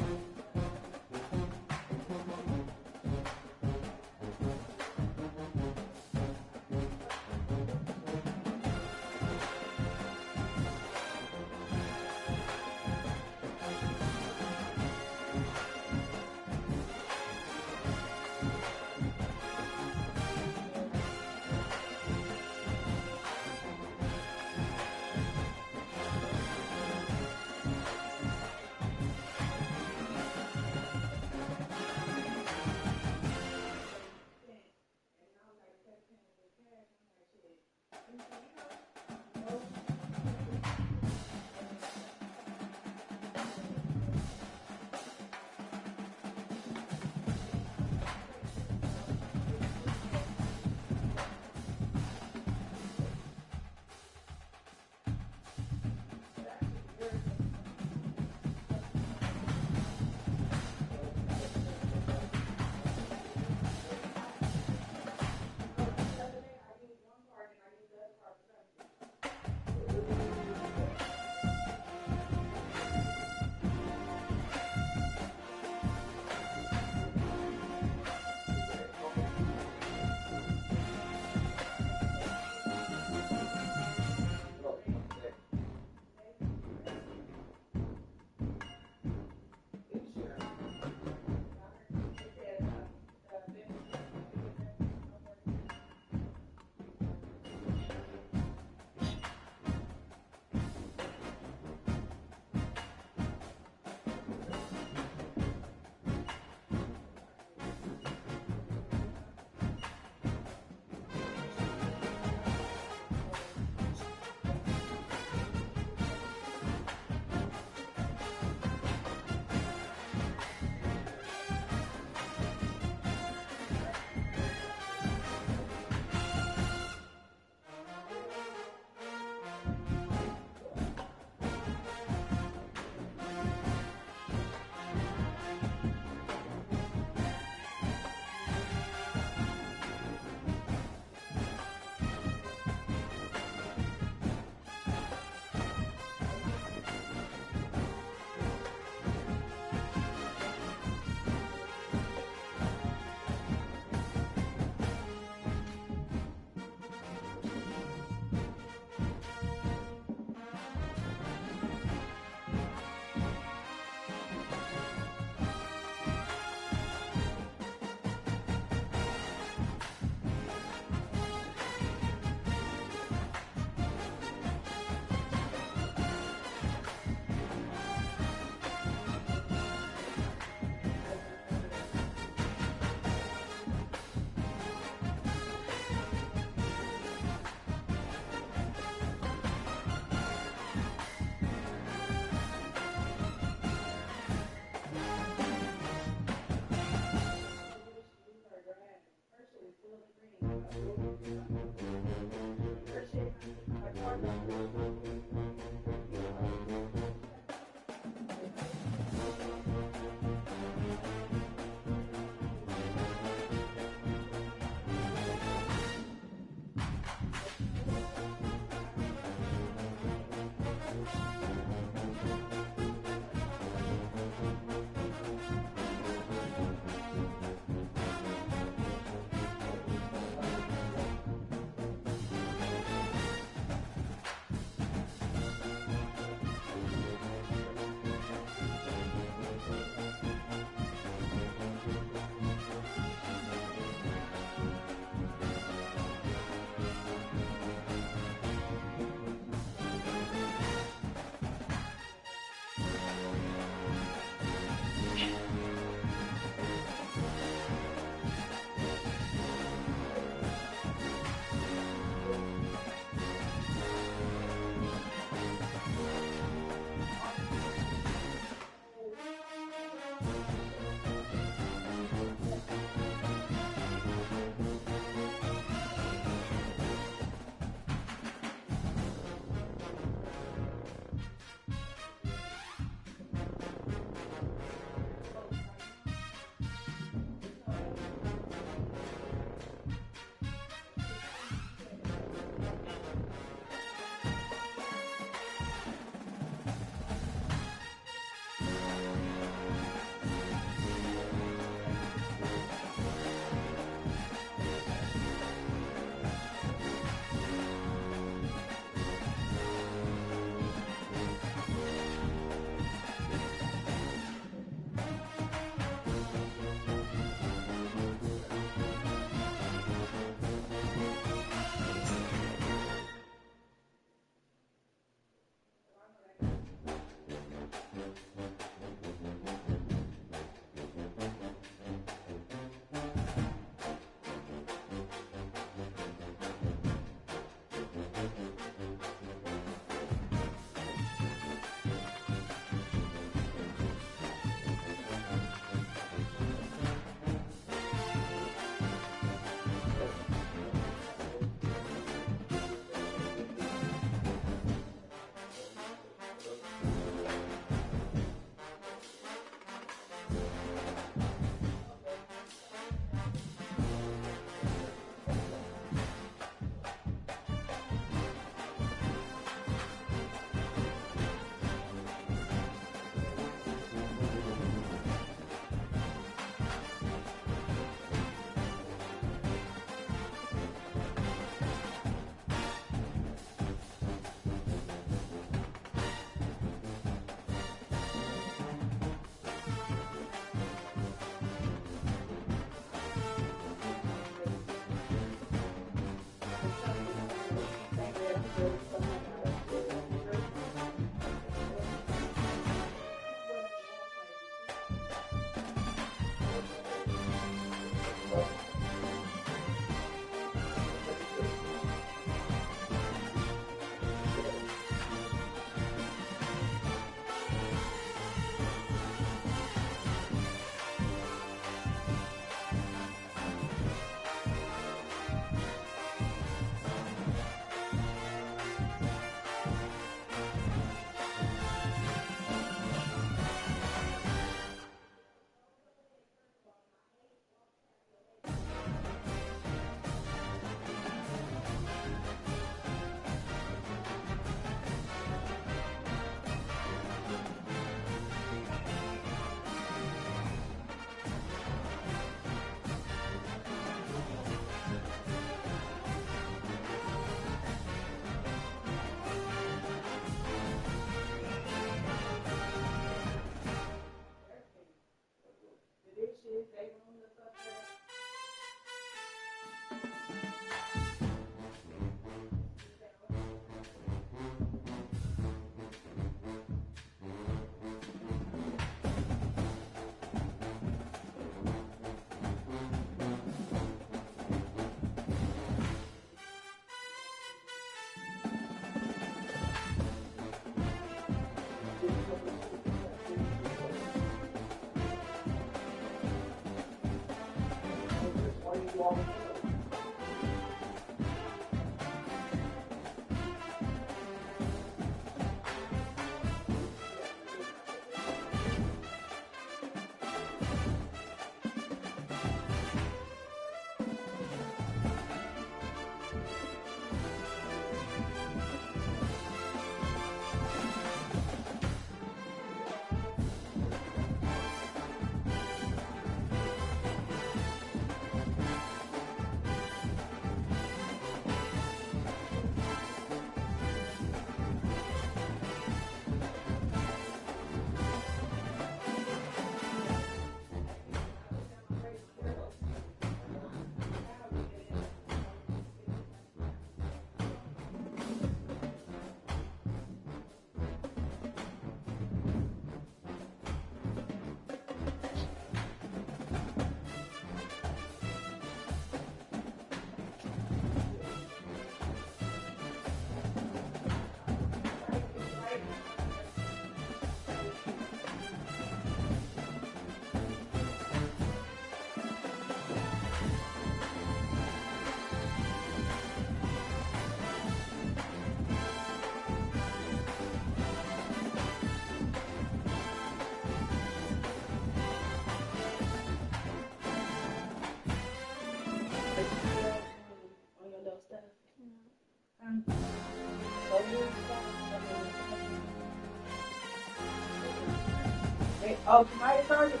Oh, tonight started?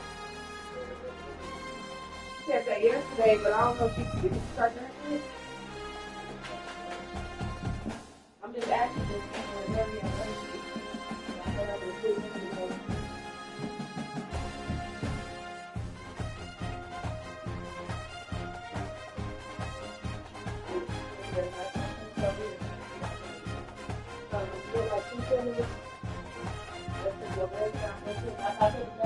She said that yesterday, but I don't know if she can start that yet. I'm just asking this in the area. I thought I was doing it. I